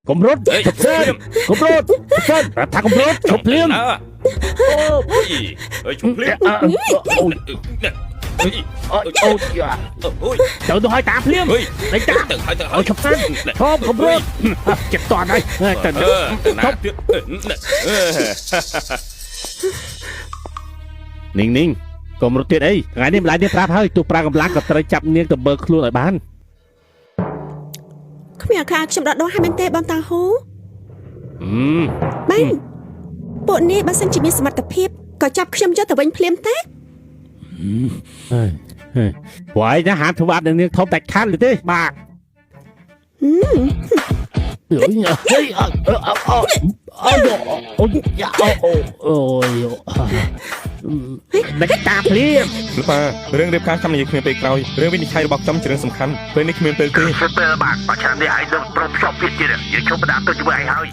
កំរត់ជប់ភ្លាមកំរត់សិនថាកំរត់ជប់ភ្លាមអូយជប់ភ្លាមអូយទៅទៅឲ្យតាភ្លាមដេញតាទៅឲ្យទៅឲ្យជប់សិនឈប់កំរត់ចិត្តតន់ហើយទៅណាទៀតនីងកំរត់ទៀតអីថ្ងៃនេះម្លាយនេះប្រាប់ហើយទូប្រាកម្លាំងក៏ត្រូវចាប់នាងទៅបើខ្លួនឲ្យបានគ្មានអាខាខ្ញុំដកដងឲ្យមែនទេបងតាហូបែងពួកនេះបើសិនជាមានសមត្ថភាពក៏ចាប់ខ្ញុំយកទៅវិញភ្លាមទេព្រោះឯណាហាធ្វើបាបនឹងនាងធំដាច់ខាត់ទេបាទអូយដាច់តាភ្លាមលោកប៉ារឿងរៀបការចាំនិយាយគ្នាពេលក្រោយរឿងវិនិច្ឆ័យរបស់ខ្ញុំជារឿងសំខាន់ពេលនេះគ្មានពេលទេពេលបាទបើឆ្នាំនេះឯងនឹងប្រត់ភ្ជាប់ទៀតទៀតយើងជុំបដាទៅជាមួយឯងហើយ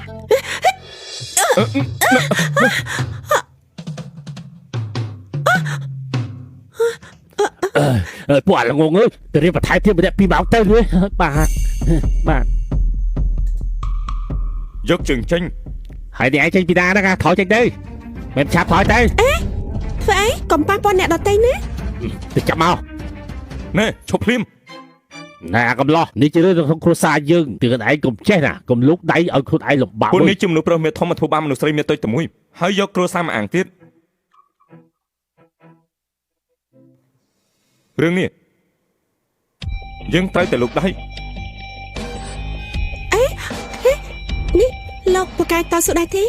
ពួកអាល្ងងអើយទៅរៀបបន្ថែមទៀតម្នាក់2ម៉ោងទៅនេះបាទយកជើងចេញហើយនេះឯងចេញពីណាហ្នឹងថយចេញទៅមិនឆាប់ថយទៅធ្វើអីកុំប៉ះពាល់អ្នកដទៃណាទៅចាប់មកណែឈប់ភ្លាមណែកំឡោះនេះជារឿងក្នុងគ្រួសារយើងទើបឯងកុំចេះណាកុំលូកដៃឲ្យខ្លួនឯងលំបាកពួកនេះជាមនុស្សប្រុសមេធំមកធ្វើបាបមនុស្សស្រីមេតូចតែមួយហើយយកគ្រួសារមកអាំងទៀតរឿងនេះយើងត្រូវតែលូកដៃនេះលោកពូកែតសុដែរទេ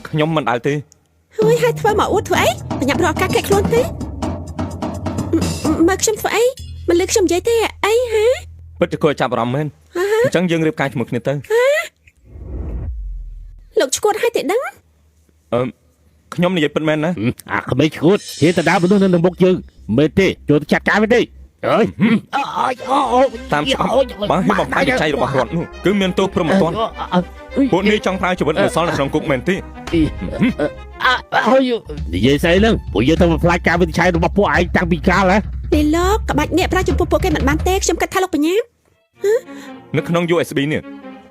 ខ្ញុំមិនដែលទេហើយធ្វើមកអួតធ្វើអីបញ្ញាប់រកឱកាសគេខ្លួនទេមើលខ្ញុំធ្វើអីមិនលើខ្ញុំនិយាយទេអីហាពិតជាគួរចាប់អារម្មណ៍មែនអញ្ចឹងយើងរៀបការជាមួយគ្នាទៅលោកឈួតឲ្យតែដឹងខ្ញុំនិយាយពិតមែនណាអាក្មេងឈួតហេតុតែដើរមនុស្សនៅមុខយើងមែនទេចូលទៅចាត់ការវិញទេអើយតាមច្បាប់បើហ៊ានបំផ្លាញចៃរបស់រដ្ឋនោះគឺមានទោសព្រមមិនទាន់ពួកនេះចង់ប្រើជីវិតឲ្យសល់នៅក្នុងគុកមែនទេនិយាយស្អីហ្នឹងពួកយើងទៅបំផ្លាញការវិនិច្ឆ័យរបស់ពួកឯងតាំងពីកាលហ៎នេះលោកក្បាច់អ្នកប្រាចំពោះពួកគេមិនបានទេខ្ញុំគិតថាលោកបញ្ញានៅក្នុង USB នេះ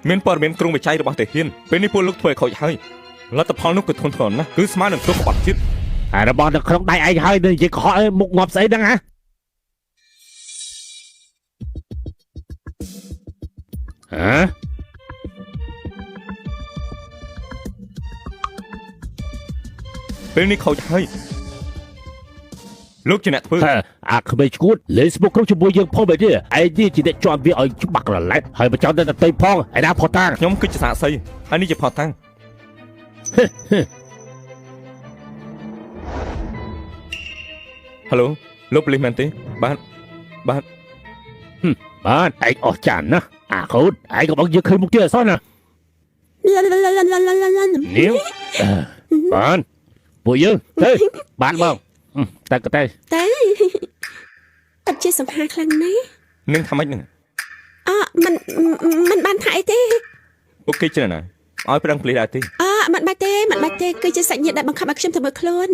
មានព័ត៌មានគ្រោងវិច័យរបស់តាហ៊ានពេលនេះពួកលោកធ្វើឲ្យខូចហើយលទ្ធផលនោះគឺធ្ងន់ធ្ងរណាស់គឺស្មើនឹងគ្រោះក្បត់ជាតិហើយរបស់នៅក្នុងដៃឯងហើយនិយាយកុហកមុខងាប់ស្អីហ្នឹងហ៎ពេលនេះខូចហើយលោកជាអ្នកធ្វើអាក្មេងឈួតលេងស្មុកក្រុមជាមួយយើងផងបែបនេះឯងនេះជាអ្នកជាប់វាឲ្យច្បាក់ក្រឡែតហើយបញ្ចោតទៅទីផងឯណាផតាខ្ញុំគឺជាសាកសីហើយនេះជាផតាហៅឡូលោកប៉ូលីសមែនទេបាទបាទឯងអស់ចានណាអាកូនឯងក៏បងយើងឃើញមុខទៀតអសោះណានាងបាទពួកយើងទៅបានបងតែក៏តែអត់ជាសម្ហារខ្លាំងណាស់នឹងថាម៉េចហ្នឹងមិនបានថាអីទេពួកគេច្រើនណាស់ឲ្យប្រឹងប៉ូលីសដែរទេមិនបាច់ទេគឺជាសាច់ញាតិដែលបង្ខំឲ្យខ្ញុំទៅមើលខ្លួន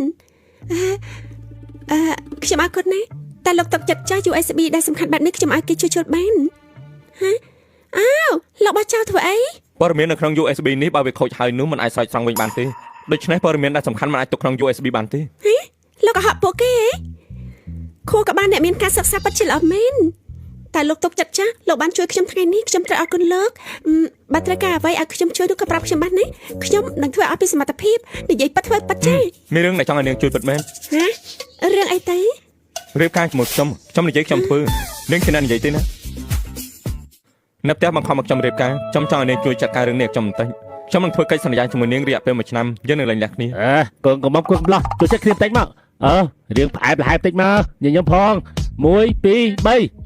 ខ្ញុំអរគុណណាស់តែលោកទុកចិត្តចាស់ USB ដែលសំខាន់បែបនេះខ្ញុំឲ្យគេជួយបានលោកបោះចោលធ្វើអីព័ត៌មាននៅក្នុង USB នេះបើវាខូចហើយនោះមិនអាចស្រោចស្រង់វិញបានទេដូច្នេះព័ត៌មានដែលសំខាន់មិនអាចទុកក្នុង USB បានទេលោកកុហកពួកគេខួរក៏បានអ្នកមានការសិក្សាពិតជាល្អមែនតែលោកទុកចិត្តចាស់លោកបានជួយខ្ញុំថ្ងៃនេះខ្ញុំត្រូវអរគុណលោកបើត្រូវការអ្វីឲ្យខ្ញុំជួយនោះក៏ប្រាប់ខ្ញុំបានណាខ្ញុំនឹងធ្វើឲ្យពីសមត្ថភាពនិយាយប៉ាត់ធ្វើប៉ាត់ចាមានរឿងដែលចង់ឲ្យនាងជួយពិតមែនរឿងអីទៅរៀបការជាមួយខ្ញុំនិយាយខ្ញុំធ្វើនាងជាអ្នកនិយាយទេណានៅផ្ទះបង្ខំមកខ្ញុំរៀបការខ្ញុំចង់ឲ្យនាងជួយចាត់ការរឿងនេះខ្ញុំបន្តិចខ្ញុំនឹងធ្វើកិច្ចសន្យាជាមួយនាងរយៈពេល1ឆ្នាំយើងនឹងលែងលះគ្នាកូនកុំមកកំឡោះជួយចិត្តគ្នាបន្តិចមករឿងផ្អែមល្ហែមបន្តិចមកញញឹមផង1 2 3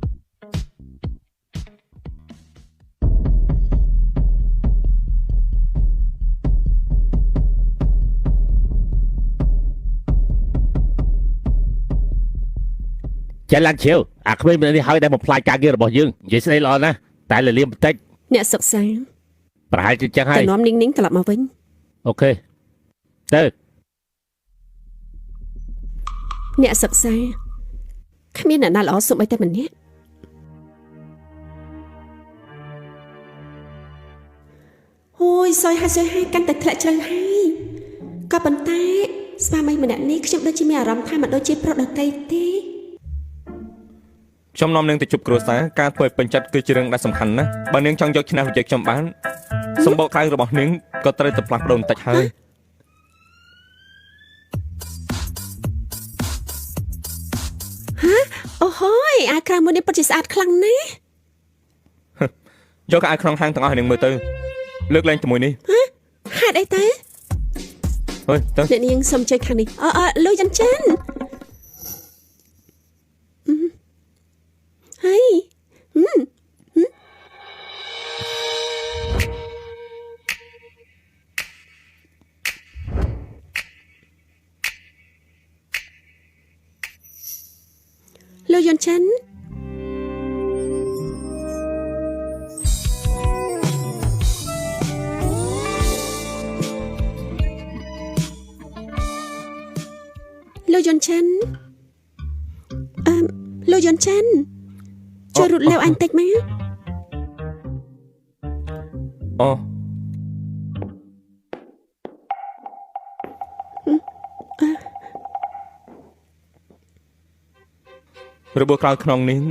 ចាឡានឈៀវអាក្មេងម្នាក់នេះហើយដែលបំផ្លាញការងាររបស់យើងនិយាយស្ដីល្អណាស់តែលលាមបន្តិចអ្នកសិក្សាប្រហែលជាចឹងហើយទៅនាំនាងត្រឡប់មកវិញអូខេទៅអ្នកសិក្សាគ្មានអ្នកណាល្អសូម្បីតែម្នាក់ អូយសយហើយកាន់តែធ្លាក់ជ្រៅហើយក៏ប៉ុន្តែស្វាមីម្នាក់នេះខ្ញុំដូចជាមានអារម្មណ៍ថាមិនដូចជាប្រុសដទៃទេ ខ្ញុំនាំនាងទៅជួបគ្រួសារការធ្វើឲ្យពេញចិត្តគឺជារឿងដែលសំខាន់ណាស់បើនាងចង់យកឈ្នះវិជ័យខ្ញុំបានសម្បកក្រៅរបស់នាងក៏ត្រូវតែផ្លាស់ប្ដូរបន្តិចហើយ អូហើយអាក្រៅមួយនេះពិតជាស្អាតខ្លាំងណាស់ យកអាវក្នុងហាងទាំងអស់នាងមើលទៅលើកលែងជាមួយនេះ ហេតុអីទៅ អើយទៅ អ្នកនាងសុំជួយខាងនេះលុយចិនហើយលុយចិន Lô Dọn Chân Lô Dọn Chân Cho rụt leo anh tách má អូ របួសក្រោយខ្នងនាង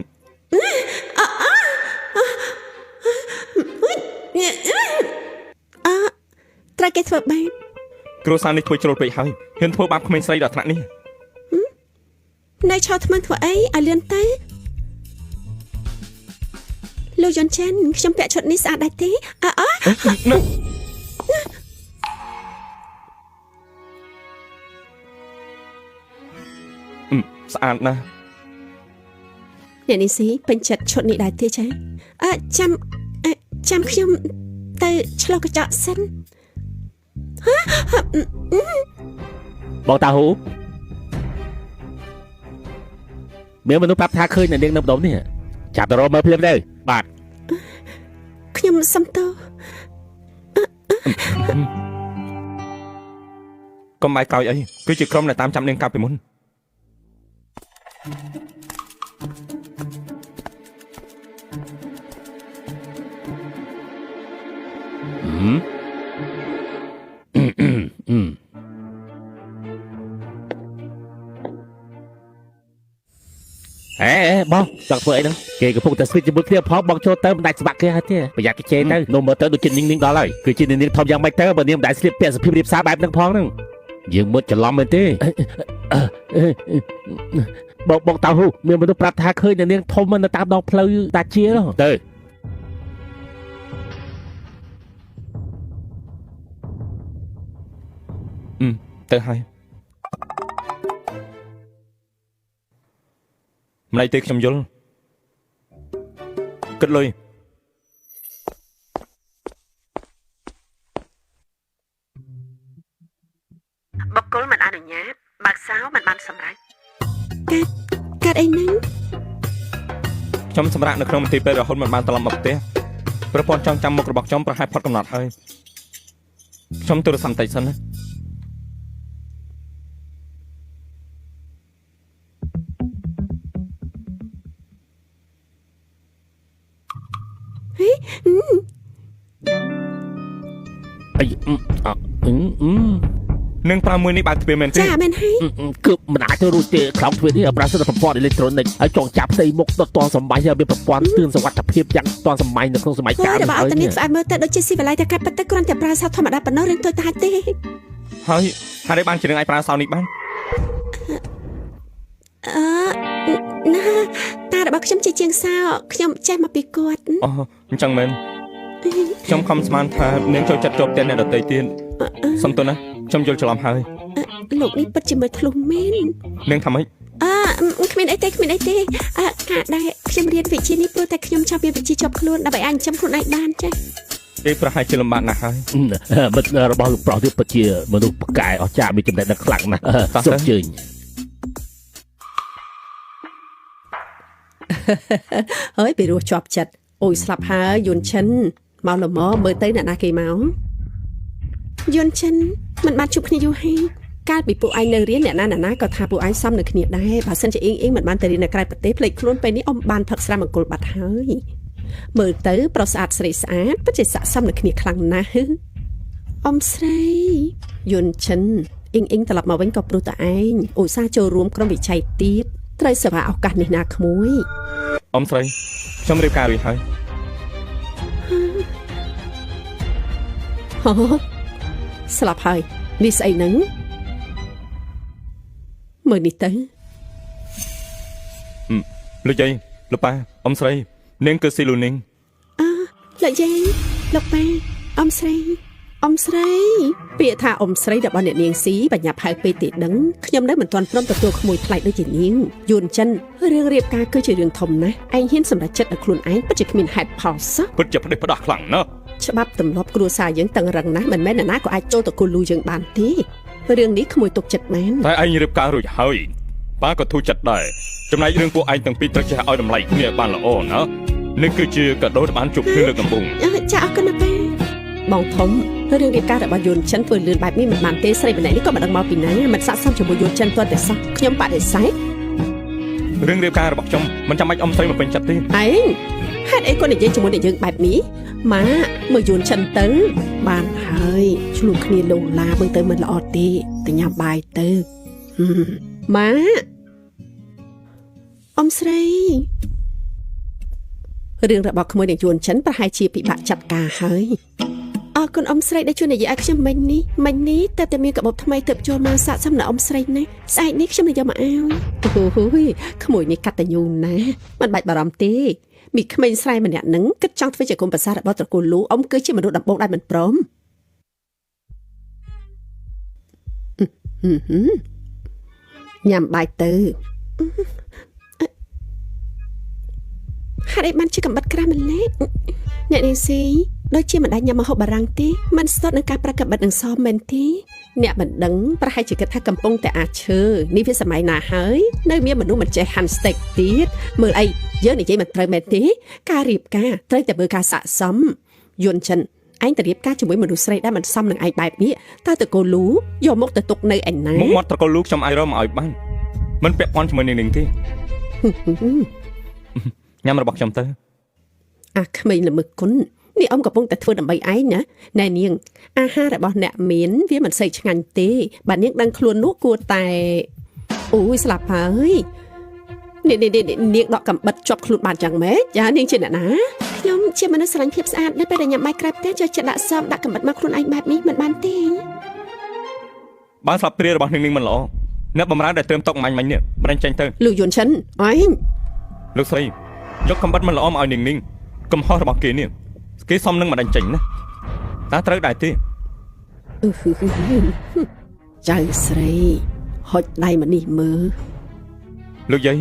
ត្រូវគេធ្វើបាប គ្រួសារនេះធ្វើជ្រុលពេកហើយហ៊ានធ្វើបាបក្មេងស្រីដល់ថ្នាក់នេះ នៅឆោថ្មធ្វើអីឲ្យលឿនទៅលោកយន់ចិនខ្ញុំពាក់ឈុតនេះស្អាតដែរទេស្អាតណាស់ អ្នកនេះស៊ីពេញចិត្តឈុតនេះដែរទេចាចាំខ្ញុំទៅឆ្លុះកញ្ចក់សិន បងតាហ៊ូមានមនុស្សប្រាប់ថាឃើញអ្នកនាងនៅម្ដុំនេះចាប់ទៅរកមើលភ្លាមទៅបាទ ខ្ញុំសុំទោស កុំបាយក្រោយអីគឺជាក្រុមដែលតាមចាប់នាងកាលពីមុន បងចង់ធ្វើអីហ្នឹងគេកំពុងតែស្វីតជាមួយគ្នាផងបងចូលទៅមិនដាច់ស្បាក់គេហើយទេប្រយ័ត្នគេជេរទៅនោះមើលទៅដូចជានាងដល់ហើយគឺជានាងធំយ៉ាងម៉េចទៅបើនាងមិនដាច់ស្លៀកពាក់សុភាពរៀបសារបែបហ្នឹងផងហ្នឹងយើងមុតច្រឡំមែនទេបងតៅហ៊ូមានមនុស្សប្រាប់ថាឃើញនាងធំនៅតាមដងផ្លូវតាជាទៅទៅហើយម្លេចទេខ្ញុំយល់គិតលុយ បកគលមិនអនុញ្ញាតបើកសោមិនបានសម្រេចកាត់អីហ្នឹង ខ្ញុំសម្រាប់នៅក្នុងមន្ទីរពេទ្យរហូតមិនបានត្រឡប់មកផ្ទះប្រព័ន្ធចងចាំមុខរបស់ខ្ញុំប្រហែលផុតកំណត់ហើយខ្ញុំទូរស័ព្ទតិចសិនណា នឹងប្រើមួយនេះបើកទ្វារមែនទេ ចាមែនហើយ គឺមិនអាចទៅរួចទេខ្លោងទ្វារនេះប្រើសិទ្ធិប្រព័ន្ធអេឡិចត្រូនិកហើយចងចាប់ផ្ទៃមុខដល់ទាន់សម័យហើយមានប្រព័ន្ធទឿនសុវត្ថិភាពយ៉ាងទាន់សម័យនៅក្នុងសម័យកាលនេះហើយនេះស្អាតមើលទៅដូចជាស៊ីវិល័យតែកាត់ប៉ុន្តែគ្រាន់តែប្រើសោធម្មតាប៉ុណ្ណោះរឿងតូចតាចទេហើយហើយបានជានឹងអាចប្រើសោនេះបាន ណាតារបស់ខ្ញុំជាជាងសោខ្ញុំចេះមកពីគាត់ អូអញ្ចឹងមែនខ្ញុំខំស្មានថានាងចូលចិត្តជាប់តែអ្នកដទៃទៀតសុំទោសណាខ្ញុំយល់ច្រឡំហើយ លោកនេះពិតជាមើលធ្លុះមែន នាងថាម៉េច គ្មានអីទេការដែលខ្ញុំរៀនវិជ្ជានេះព្រោះតែខ្ញុំចង់មានវិជ្ជាជាប់ខ្លួនដើម្បីអាចចាំខ្លួនឯងបានចា៎ គេប្រហែលជាលំបាកណាស់ហើយ មិត្តរបស់លោកប្រុសនេះពិតជាមនុស្សប្រកែអស្ចារ្យមានចំណេះដឹងខ្លាំងណាស់សូមជើញ ហើយពីរោះជាប់ចិត្តអូយស្លាប់ហើយយួនឈិនមកល្មមើលទៅអ្នកណាគេមកយួនឈិនមិនបានជួបគ្នាយូរហើយកាលពីពួកឯងនៅរៀនអ្នកណាក៏ថាពួកឯងសំនៅគ្នាដែរបើសិនជាអ៊ីងមិនបានទៅរៀននៅក្រៅប្រទេសភ្លេចខ្លួនពេលនេះអ៊ំបានផឹកស្រាមង្គលបាត់ហើយ មើលទៅប្រស្អាតស្រីស្អាតពិតជាស័ក្តិសមនឹងគ្នាខ្លាំងណាស់អ៊ំស្រីយន់ចិនអ៊ីងត្រឡប់មកវិញក៏ព្រោះតែឯងឧស្សាហ៍ចូលរួមក្រុមវិច័យទៀតត្រូវសេវាឱកាសនេះណាក្មួយ អ៊ំស្រីខ្ញុំរៀបការរួចហើយ ស្លាប់ហើយនេះស្អីហ្នឹងមើលនេះទៅ លោកយាយលោកប៉ាអ៊ំស្រីនាងគឺស៊ីលូនីង លោកយាយលោកប៉ាអ៊ំស្រីពាក្យថាអ៊ំស្រីរបស់អ្នកនាងស៊ីបញ្ញាផៅពេកទេដឹងខ្ញុំនៅមិនទាន់ព្រមទទួលក្មួយថ្លៃដូចជានាងយួនចិនរឿងរៀបការគឺជារឿងធំណាស់ឯងហ៊ានសម្រេចចិត្តឲ្យខ្លួនឯងពិតជាគ្មានហេតុផលសោះ ពិតជាផ្ដេសផ្ដាស់ខ្លាំងណាស់ ច្បាប់ទម្លាប់គ្រួសារយើងតឹងរឹងណាស់មិនមែនអ្នកណាក៏អាចចូលទៅគូលូយើងបានទេរឿងនេះក្មួយទុកចិត្តបាន តែឯងរៀបការរួចហើយប៉ាក៏ធូរចិត្តដែរចំណែករឿងពួកឯងទាំងពីរត្រូវចេះឲ្យតម្លៃគ្នាបានល្អណានេះគឺជាកាដូដែលបានជួបគ្នាលើកដំបូង ចាអរគុណណាស់ប៉ាបងធំរឿងរៀបការរបស់យួនចិនធ្វើលឿនបែបនេះមិនបានទេស្រីម្នាក់នេះក៏មិនដឹងមកពីណាមិនស័ក្តិសមជាមួយយួនចិនទាន់តែសោះខ្ញុំបដិសេធ រឿងរៀបការរបស់ខ្ញុំមិនចាំបាច់អ៊ំស្រីមកពេញចិត្តទេ ឯងហេតុអីក៏និយាយជាមួយនឹងយើងបែបនេះម៉ាមើលយួនចិនទៅបានហើយឆ្លោះគ្នាលងឡាមើលទៅមិនល្អទេទៅញ៉ាំបាយទៅម៉ាអ៊ំស្រីរឿងរបស់ក្មួយនឹងយួនចិនប្រហែលជាពិបាកចាត់ការហើយអរគុណអ៊ំស្រីដែលជួយនិយាយឲ្យខ្ញុំមិញនេះតែមានកាបូបថ្មីទើបចូលមកស័ក្តិសមនឹងអ៊ំស្រីណាស្អែកនេះខ្ញុំនឹងយកមកឲ្យអូយក្មួយនេះកតញ្ញូណាមិនបាច់បារម្ភទេមីក្មេងស្រែម្នាក់ហ្នឹងគិតចង់ធ្វើជាគុំប្រសារបស់ត្រកូលលូអ៊ំគឺជាមនុស្សដំបូងដែលមិនព្រមញ៉ាំបាយទៅហាត់អីបានជាកំបិតក្រាស់ម្លេះអ្នកនាងស៊ីដូចជាមិនដាច់ញ៉ាំម្ហូបបារាំងទេមិនស្ទាត់នឹងការប្រកាបិតនឹងសមមែនទេអ្នកមិនដឹងប្រហែលជាគិតថាកំពុងតែអាឈើនេះវាសម័យណាហើយនៅមានមនុស្សមិនចេះហាន់ស្តេកទៀតមើលអីយើងនិយាយមិនត្រូវមែនទេការរៀបការត្រូវតែមើលការស័ក្តិសមយួនចិនឯងទៅរៀបការជាមួយមនុស្សស្រីដែលមិនសមនឹងឯងបែបនេះតើតកូលូយកមកទៅទុកនៅឯណាមុខមាត់តកូលូខ្ញុំអាចរកមកឲ្យបានមិនពាក់ព័ន្ធជាមួយនឹងទេញ៉ាំរបស់ខ្ញុំទៅអាក្មេងល្មើសគុណនេះអ៊ំកំពុងតែធ្វើដើម្បីឯងណាណែនាងអាហាររបស់អ្នកមានវាមិនសូវឆ្ងាញ់ទេបើនាងដឹងខ្លួននោះគួរតែអូយស្លាប់ហើយនាងដកកំបិតជាប់ខ្លួនបានយ៉ាងម៉េចចានាងជាអ្នកណាខ្ញុំជាមនុស្សស្រឡាញ់ភាពស្អាតនៅពេលដែលញ៉ាំបាយក្រៅផ្ទះចូលចិត្តដាក់សមដាក់កំបិតមកខ្លួនឯងបែបនេះមិនបានទេបើស្លាប់ព្រារបស់នាងមិនល្អអ្នកបំរើដែលត្រៀមតុកមាញ់នេះបដិញ្ញចេញទៅលោកយួនចិនឯងលោកស្រីយកកំបិតមិនល្អមកឲ្យនាងកំហុសរបស់គេនេះគេសមនឹងមិនដាច់ចេញណាតើត្រូវដែរទេចៅស្រីហុចដៃមកនេះមើលលោកយាយ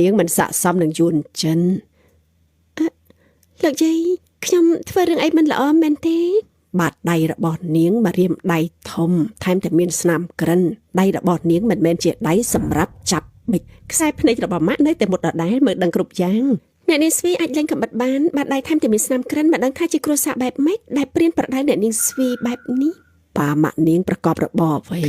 នាងមិនស័ក្តិសមនឹងយួនចិនលោកយាយខ្ញុំធ្វើរឿងអីមិនល្អមែនទេបាតដៃរបស់នាងមករៀមដៃធំថែមទាំងមានស្នាមក្រិនដៃរបស់នាងមិនមែនជាដៃសម្រាប់ចាប់បិចខ្សែភ្នែករបស់ម៉ាក់នៅតែមុតដដែលមើលដឹងគ្រប់យ៉ាងអ្នកនាងស្វីអាចលេងកំបិតបានបាតដៃថែមទាំងមានស្នាមក្រិនមិនដឹងថាជាគ្រួសារបែបម៉េចដែលព្រៀនប្រដៅអ្នកនាងស្វីបែបនេះប៉ាម៉ាក់នាងប្រកបរបរអ្វី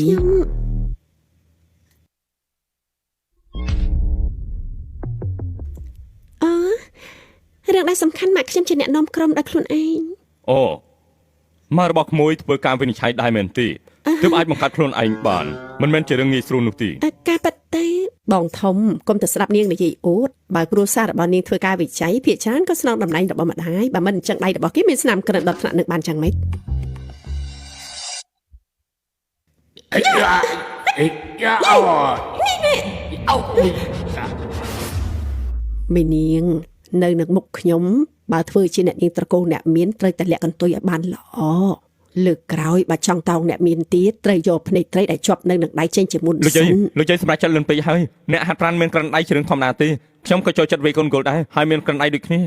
រឿងដែលសំខាន់ម៉ាក់ខ្ញុំជាអ្នកនាំក្រុមដោយខ្លួនឯងអូមករបស់ក្មួយធ្វើការវិនិច្ឆ័យដែរមែនទេទើបអាចបង្កាត់ខ្លួនឯងបានមិនមែនជារឿងងាយស្រួលនោះទេការប៉ັດទេបងធំកុំទៅស្ដាប់នាងនិយាយអួតបើគ្រួសាររបស់នាងធ្វើការវិច័យភាគច្រើនក៏ស្នងតំណែងរបស់ម្ដាយបើមិនអញ្ចឹងដៃរបស់គេមានស្នាមក្រិនដល់ថ្នាក់នឹងបានយ៉ាងម៉េចមីនាងនៅនឹងមុខខ្ញុំបើធ្វើជាអ្នកនាងត្រកូលអ្នកមានត្រូវតែលាក់កន្ទុយឲ្យបានល្អលើកក្រោយបើចង់តោងអ្នកមានទៀតត្រូវយកភ្នែកត្រីដែលជាប់នៅនឹងដៃចេញជាមុនលោកយាយសម្រាប់ចិត្តលឿនពេកហើយអ្នកហាត់ប្រាណមានក្រិនដៃជារឿងធម្មតាទេខ្ញុំក៏ចូលចិត្តវេកូនគោលដែរហើយមានក្រិនដៃដូចគ្នា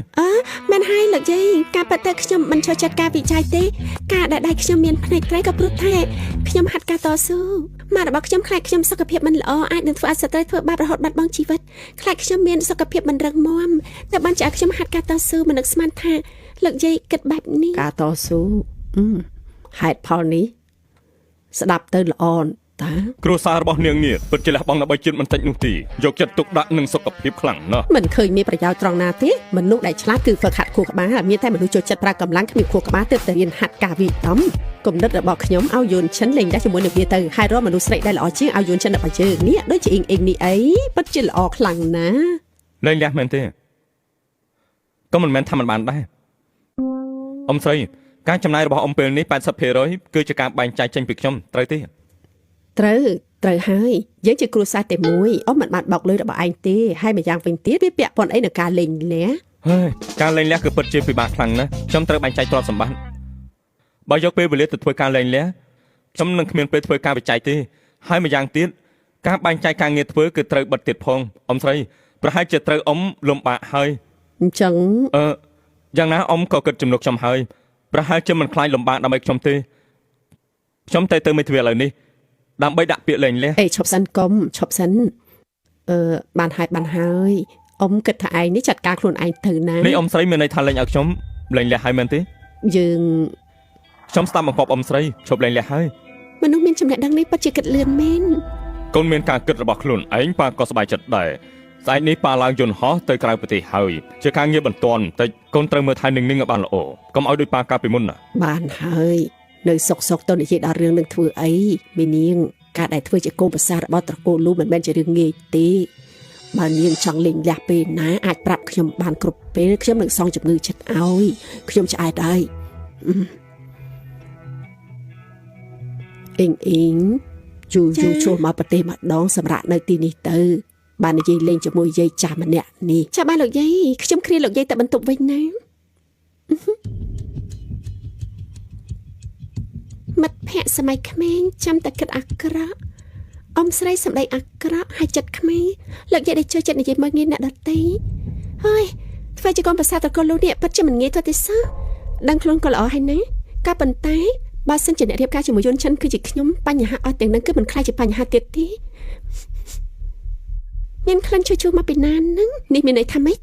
មែនហើយលោកយាយការប៉ັດទៅខ្ញុំមិនចូលចិត្តការវិច័យទេការដែលដៃខ្ញុំមានភ្នែកត្រីក៏ព្រោះតែខ្ញុំហាត់ការតស៊ូម៉ារបស់ខ្ញុំខ្លាចខ្ញុំសុខភាពមិនល្អអាចនឹងធ្វើឲ្យស្ត្រីធ្វើបាបរហូតបាត់បង់ជីវិតខ្លាចខ្ញុំមានសុខភាពមិនរឹងមាំតែបានជាខ្ញុំហាត់ការតស៊ូមិននឹកស្មានថាលោកយាយគិតបែបនេះការតស៊ូហេតុផលនេះស្ដាប់ទៅល្អ តា គ្រួសាររបស់នាងនេះពិតជាលះបង់ដើម្បីជាតិបន្តិចនោះទេយកចិត្តទុកដាក់នឹងសុខភាពខ្លាំងណាស់ មិនឃើញមានប្រយោជន៍ត្រង់ណាទេមនុស្សដែលឆ្លាតគឺហ្វឹកហាត់ខួរក្បាលមានតែមនុស្សចូលចិត្តប្រើកម្លាំងគ្មានខួរក្បាលទើបតែរៀនហាត់ការវិដំគំនិតរបស់ខ្ញុំឲ្យយួនឈិនលេងដែរជាមួយនឹងវាទៅហើយរកមនុស្សស្រីដែលល្អជាងឲ្យយួនឈិនរបស់យើងនេះដូចជាអ៊ីងនេះអីពិតជាល្អខ្លាំងណាស់ លែងលះមែនទេក៏មិនមែនថាមិនបានដែរអ៊ំស្រីការចំណាយរបស់អ៊ំពេលនេះ 80% គឺជាការបែងចែកចេញពីខ្ញុំត្រូវទេ ត្រូវហើយយើងជាគ្រួសារតែមួយអ៊ំមិនបានបោកលុយរបស់ឯងទេហើយម្យ៉ាងវិញទៀតវាពាក់ព័ន្ធអីនឹងការលេងលះ ហើយការលែងលះគឺពិតជាពិបាកខ្លាំងណាស់ខ្ញុំត្រូវបែងចែកទ្រព្យសម្បត្តិបើយកពេលវេលាទៅធ្វើការលែងលះខ្ញុំនឹងគ្មានពេលធ្វើការវិច័យទេហើយម្យ៉ាងទៀតការបែងចែកការងារធ្វើគឺត្រូវបិទទៀតផងអ៊ំស្រីប្រហែលជាត្រូវអ៊ំលំបាកហើយ អញ្ចឹង យ៉ាងណាអ៊ំក៏គិតចំនួនខ្ញុំហើយប្រហែលជាមិនខ្លាចលំបាកដើម្បីខ្ញុំទេខ្ញុំទៅមេធាវីឥឡូវនេះដើម្បីដាក់ពាក្យលែងលះ អេឈប់សិនកុំឈប់សិនបានហើយអ៊ំគិតថាឯងនេះចាត់ការខ្លួនឯងទៅណា នេះអ៊ំស្រីមានន័យថាលែងឲ្យខ្ញុំលែងលះហើយមែនទេ យើង ខ្ញុំស្ដាប់បង្គាប់អ៊ំស្រីឈប់លែងលះហើយ មនុស្សមានចំណេះដឹងនេះពិតជាគិតលឿនមែនក ូនមានការគិតរបស់ខ្លួនឯងប៉ាក៏សប្បាយចិត្តដែរស្អែកនេះប៉ាឡើងយន្តហោះទៅក្រៅប្រទេសហើយជាការងារបន្ទាន់តែកូនត្រូវមើលថែនឹងឲ្យបានល្អកុំឲ្យដូចប៉ាកាលពីមុនណា បានហើយនៅសុកទៅនិយាយដល់រឿងនឹងធ្វើអីមីនាងការដែលធ្វើជាកូនប្រសាររបស់ត្រកូលលូមិនមែនជារឿងងាយទេបើនាងចង់លេងលះពេលណាអាចប្រាប់ខ្ញុំបានគ្រប់ពេលខ្ញុំនឹងសងជំងឺចិត្តឲ្យខ្ញុំឆ្អែតហើយអ៊ីងជួចូលមកប្រទេសម្ដងសម្រាប់នៅទីនេះទៅបាននិយាយលេងជាមួយយាយចាស់ម្នាក់នេះចាស់បានលោកយាយខ្ញុំគ្រាលោកយាយទៅបន្ទប់វិញណាមិត្តភ័ក្តិសម័យក្មេងចាំតែគិតអាក្រក់អ៊ំស្រីសម្ដីអាក្រក់ហើយចិត្តក្មេងលោកយាយដែលចូលចិត្តនិយាយមកងាយអ្នកដតីហើយធ្វើជាកូនប្រសាត្រកូនលោកនេះពិតជាមិនងាយទៅទេសោះដឹងខ្លួនក៏ល្អហើយណាក៏ប៉ុន្តែបើសិនជាអ្នករៀបការជាមួយយន្តឈិនគឺជាខ្ញុំបញ្ហាអត់ទាំងនឹងគឺមិនខ្លាចជាបញ្ហាទៀតទេមានក្លិនឈូមកពីណានឹងនេះមានន័យថាម៉េច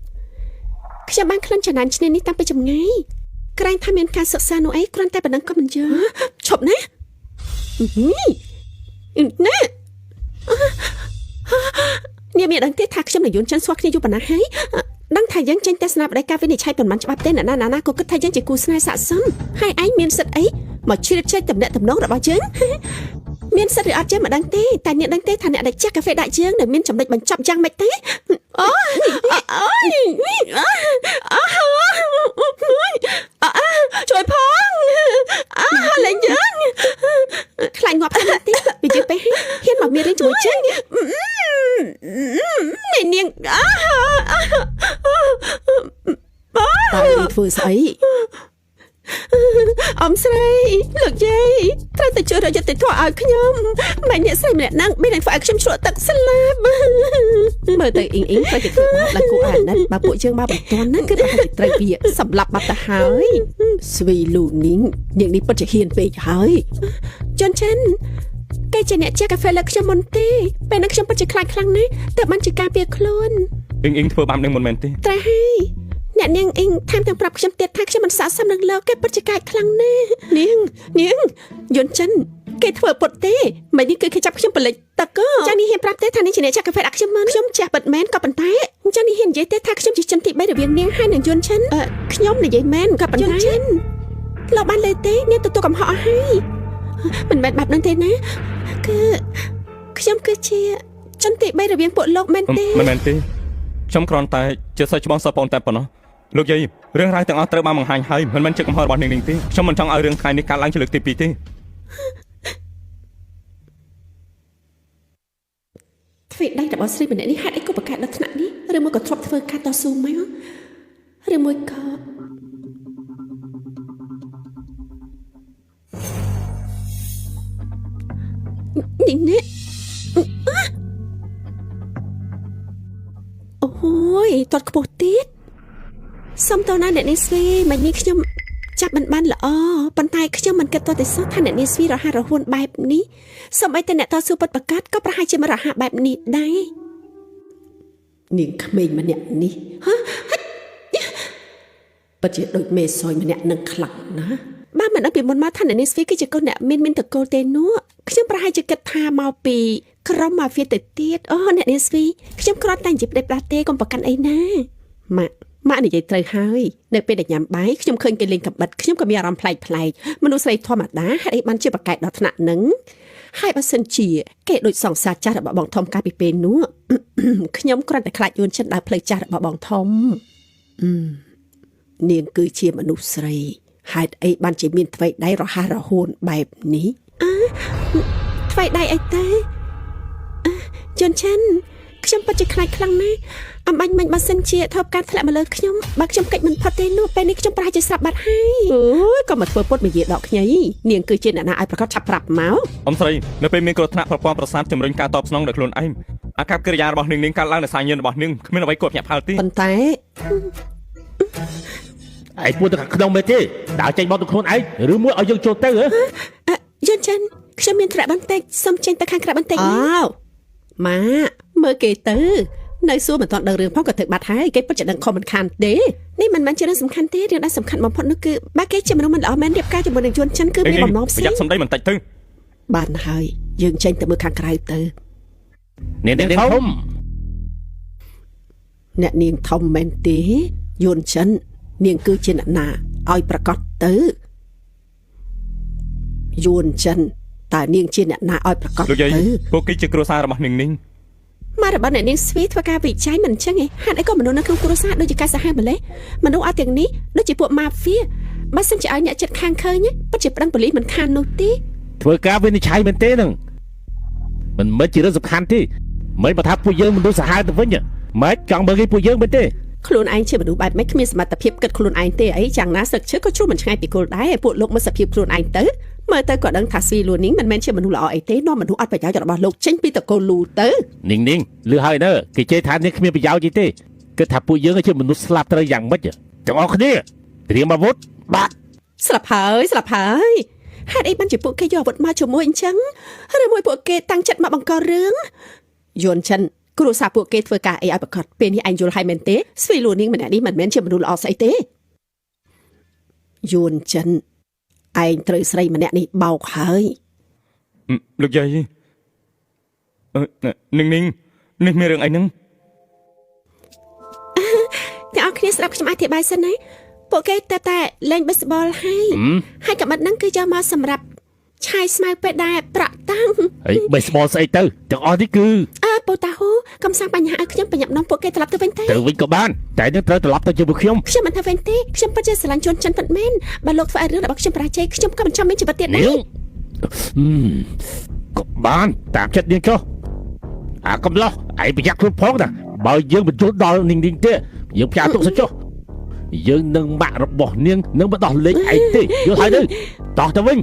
ខ្ញុំបានក្លិនចំណានឈ្នានេះតាំងពីចម្ងាយក្រែងថាមានការសិក្សានោះអីគ្រាន់តែប៉ុណ្ណឹងក៏មិនយល់ឈប់ណានាងមានដឹងទេថាខ្ញុំនឹងយន្តចិនស្វាគ្នាយូរប៉ុណ្ណាហើយដឹងថាយើងចេញទស្សនវិស័យការវិនិច្ឆ័យប៉ុន្មានច្បាប់ទេណាក៏គិតថាយើងជាគូស្នេហ៍ស័ក្តិសមហើយឯងមានសិទ្ធអីមកជ្រៀតជ្រែកតំណែងតំណងរបស់យើងមានសិទ្ធិឬអត់យើងមិនដឹងទេតែអ្នកដឹងទេថាអ្នកដែលចាស់កាហ្វេដាក់យើងនៅមានចំណុចបញ្ចប់យ៉ាងម៉េចទេអូជួយផងលេងយើងខ្លាញ់ងាប់ទៅទីពីជិះទៅហ៊ានមកមានរឿងជាមួយចឹងនាងតើធ្វើស្អីអ៊ំស្រីលោកយាយត្រូវតែជួយរកយុត្តិធម៌ឲ្យខ្ញុំមិនអ្នកស្រីម្នាក់ហ្នឹងមានតែធ្វើឲ្យខ្ញុំជ្រក់ទឹកស្លាប់មើលទៅអ៊ីងត្រូវតែធ្វើបាបដល់គូអាណិតបើពួកយើងមកបន្ទាន់ហ្នឹងគឺប្រហែលជាត្រូវវាសម្លាប់បាត់ទៅហើយស្វីលូនីងនាងនេះពិតជាហ៊ានពេកហើយជន់ចិនគេជាអ្នកជាកាហ្វេលើខ្ញុំមុនទេពេលហ្នឹងខ្ញុំពិតជាខ្លាចខ្លាំងណាស់តែបានជាការពារខ្លួនអ៊ីងធ្វើបាបនឹងមិនមែនទេត្រូវហើយអ្នកនាងអ៊ីងថែមទាំងប្រាប់ខ្ញុំទៀតថាខ្ញុំមិនស័ក្តិសមនឹងលោកគេពិតជាកាចខ្លាំងណាស់នាងយន្តចិនគេធ្វើពុតទេមិននេះគឺគេចាប់ខ្ញុំបលិចតកចានេះហ៊ានប្រាប់ទេថានេះជាអ្នកចាក់កាហ្វេដាក់ខ្ញុំមិនខ្ញុំចាស់ពិតមែនក៏ប៉ុន្តែចានេះហ៊ាននិយាយទេថាខ្ញុំជាជនទី3រវាងនាងហើយនិងយន្តចិនខ្ញុំនិយាយមែនក៏ប៉ុន្តែយន្តចិនលោកបានលើទេនាងទទួលកំហុសអស់ហើយមិនមែនបែបហ្នឹងទេណាគឺខ្ញុំគឺជាជនទី3រវាងពួកលោកមែនទេមិនមែនទេខ្ញុំគ្រាន់តែជាសិស្សច្បងសិស្សបងតែប៉ុណ្ណោះលោកយាយរឿងរ៉ាវទាំងអស់ត្រូវបានបង្ហាញហើយមិនមែនជាកំហុសរបស់នាងទេខ្ញុំមិនចង់ឲ្យរឿងថ្ងៃនេះកើតឡើងជាលើកទី2ទេធ្វើដៃរបស់ស្រីម្នាក់នេះហេតុអីក៏ប្រកាសដល់ថ្នាក់នេះឬមួយក៏ធ្លាប់ធ្វើការតស៊ូមកឬមួយក៏នេះអូយតត់ខ្ពស់ទៀតសុំតើណាអ្នកនេះស្វីមិននេះខ្ញុំចាប់មិនបានល្អប៉ុន្តែខ្ញុំមិនគិតទៅទេសោះថាអ្នកនេះស្វីរហ័សរហួនបែបនេះសូម្បីតែអ្នកតស៊ូពិតប្រាកដក៏ប្រហែលជាមិនរហ័សបែបនេះដែរនាងក្មេងម្នាក់នេះពិតជាដូចមេសយម្នាក់នឹងខ្លាំងណាស់បើមិនដឹងពីមុនមកថាអ្នកនេះស្វីគឺជាកូនអ្នកមានតកូលទេនោះ ខ្ញុំប្រហែលជាគិតថាមកពីក្រុមម៉ាហ្វៀទៅទៀតអូអ្នកនាងស្វីខ្ញុំគ្រាន់តែនិយាយផ្ដេសផ្ដាស់ទេកុំប្រកាន់អីណាម៉ាក់និយាយត្រូវហើយនៅពេលដែលញ៉ាំបាយខ្ញុំឃើញគេលេងកាំបិតខ្ញុំក៏មានអារម្មណ៍ប្លែកមនុស្សស្រីធម្មតាហេតុអីបានជាប្រកែកដល់ថ្នាក់ហ្នឹងហើយបើសិនជាគេដូចសង្សារចាស់របស់បងធំកាលពីពេលនោះ ខ្ញុំគ្រាន់តែខ្លាចយួនចិនដើរផ្លូវចាស់របស់បងធំនាងគឺជាមនុស្សស្រីហេតុអីបានជាមានថ្វីដៃរហ័សរហួនបែបនេះថ្វីដៃអីទេយួនចិនខ្ញុំពិតជាខ្លាចខ្លាំងណាស់អំបញ្ញមិញបើសិនជាថប់ការធ្លាក់មកលើខ្ញុំបើខ្ញុំកិច្ចមិនផុតទេនោះពេលនេះខ្ញុំប្រហែលជាស្រាប់បាត់ហើយអូយក៏មកធ្វើពុតមកយាដកខ្ញីនាងគឺជាអ្នកណាឲ្យប្រកាសឆាប់ប្រាប់មកអ៊ំស្រីនៅពេលមានគ្រោះថ្នាក់ប្រព័ន្ធប្រសាទជំរុញការតបស្នងដោយខ្លួនឯងអាកប្បកិរិយារបស់នាងកើតឡើងដោយសារញៀនរបស់នាងគ្មានអ្វីគួរភ្ញាក់ផ្អើលទេប៉ុន្តែឯងពួតទៅខាងក្នុងមែនទេដើរចេញមកទៅខ្លួនឯងឬមួយឲ្យយើងចូលទៅយន់ចិនខ្ញុំមានត្រាក់បន្តិចសុំចេញទៅខាងក្រៅបន្តិចណាម៉ាមើលគេទៅនៅសួរមិនទាន់ដឹងរឿងផងក៏ទៅបាត់ហើយគេពិតជាដឹងខំមិនខានទេនេះមិនមែនជារឿងសំខាន់ទេរឿងដែលសំខាន់បំផុតនោះគឺបើគេជាមនុស្សមិនល្អមែនរៀបការជាមួយនឹងយន់ចិនគឺមានបំណងផ្សេងប្រយ័ត្នសំដីបន្តិចទៅបានហើយយើងចេញទៅមើលខាងក្រៅទៅអ្នកនាងធំអ្នកនាងធំមែនទេយន់ចិននាងគឺជាអ្នកណាឲ្យប្រកាសទៅយួនចិនតើនាងជាអ្នកណាឲ្យប្រកាសទៅពួកគេជាគ្រួសាររបស់នាងនេះមករបស់អ្នកនាងស្វីធ្វើការវិច័យមិនអញ្ចឹងឯងហេតុអីក៏មនុស្សនៅក្នុងគ្រួសារដូចជាកាសហេម្លេះមនុស្សអត់ទាំងនេះដូចជាពួកម៉ាហ្វៀបើសិនជាឲ្យអ្នកចិត្តខាងឃើញពិតជាប្តឹងប៉ូលីសមិនខាននោះទេធ្វើការវិនិច្ឆ័យមែនទេនឹងមិនមែនជារឿងសំខាន់ទេមិនបើថាពួកយើងមនុស្សសាហាវទៅវិញមិនចង់មើលគេពួកយើងមែនទេខ្លួនឯងជាមនុស្សបែបម៉េចគ្មានសមត្ថភាពគិតខ្លួនឯងទេអីយ៉ាងណាសឹកឈើក៏ជ្រុះមិនឆ្ងាយពីគល់ដែរឲ្យពួកលោកមើលសភាពខ្លួនឯងទៅមើលទៅក៏ដឹងថាស្វីលួននេះមិនមែនជាមនុស្សល្អអីទេនាំមនុស្សអត់ប្រយោជន៍របស់លោកចេញពីតកូលលូទៅនាងលឺហើយគេជេរថានាងគ្មានប្រយោជន៍ទេគិតថាពួកយើងជាមនុស្សស្លាប់ត្រូវយ៉ាងម៉េចទាំងអស់គ្នាត្រៀមអាវុធបាត់ស្លាប់ហើយហេតុអីបានជាពួកគេយកអាវុធមកជាមួយអញ្ចឹងឬមួយពួកគេតាំងចិត្តមកបង្ករឿងយួនចិនគ្រួសារពួកគេធ្វើការអីឲ្យប្រកាសពេលនេះឯងយល់ហើយមែនទេស្វីលួននេះម្នាក់នេះមិនមែនជាមនុស្សល្អស្អីទេយួនចិនឯងត្រូវស្រីម្នាក់នេះបោកហើយលោកយាយនាងនេះមានរឿងអីហ្នឹងអ្នកអរគ្នាស្ដាប់ខ្ញុំអធិប្បាយសិនណាពួកគេតែលេងបេសបលហើយកាំបិតហ្នឹងគឺយកមកសម្រាប់ឆាយស្មៅពេលដែរប្រាក់តាំងហើយបេសបលស្អីទៅទាំងអស់នេះគឺពូតាហ៊ូកំសាំងបញ្ហាឲ្យខ្ញុំបញ្ញាប់នំពួកគេត្រឡប់ទៅវិញទេទៅវិញក៏បានតែនឹងត្រូវត្រឡប់ទៅជាមួយខ្ញុំមិនទៅវិញទេខ្ញុំពិតជាស្រឡាញ់ជន់ចិនពិតមែនបើលោកធ្វើឲ្យរឿងរបស់ខ្ញុំប្រជ័យខ្ញុំក៏មិនចង់មានជីវិតទៀតដែរក៏បានតាមចិត្តនាងចុះអាកំឡោះឯងប្រយ័ត្នខ្លួនផងណាបើយើងបញ្ជូនដល់នាងទេយើងផ្ញើទុកសិចចុះយើងនឹងម៉ាក់របស់នាងនឹងមិនដោះលែងឯងទេយល់ហើយទៅតោះទៅវិញ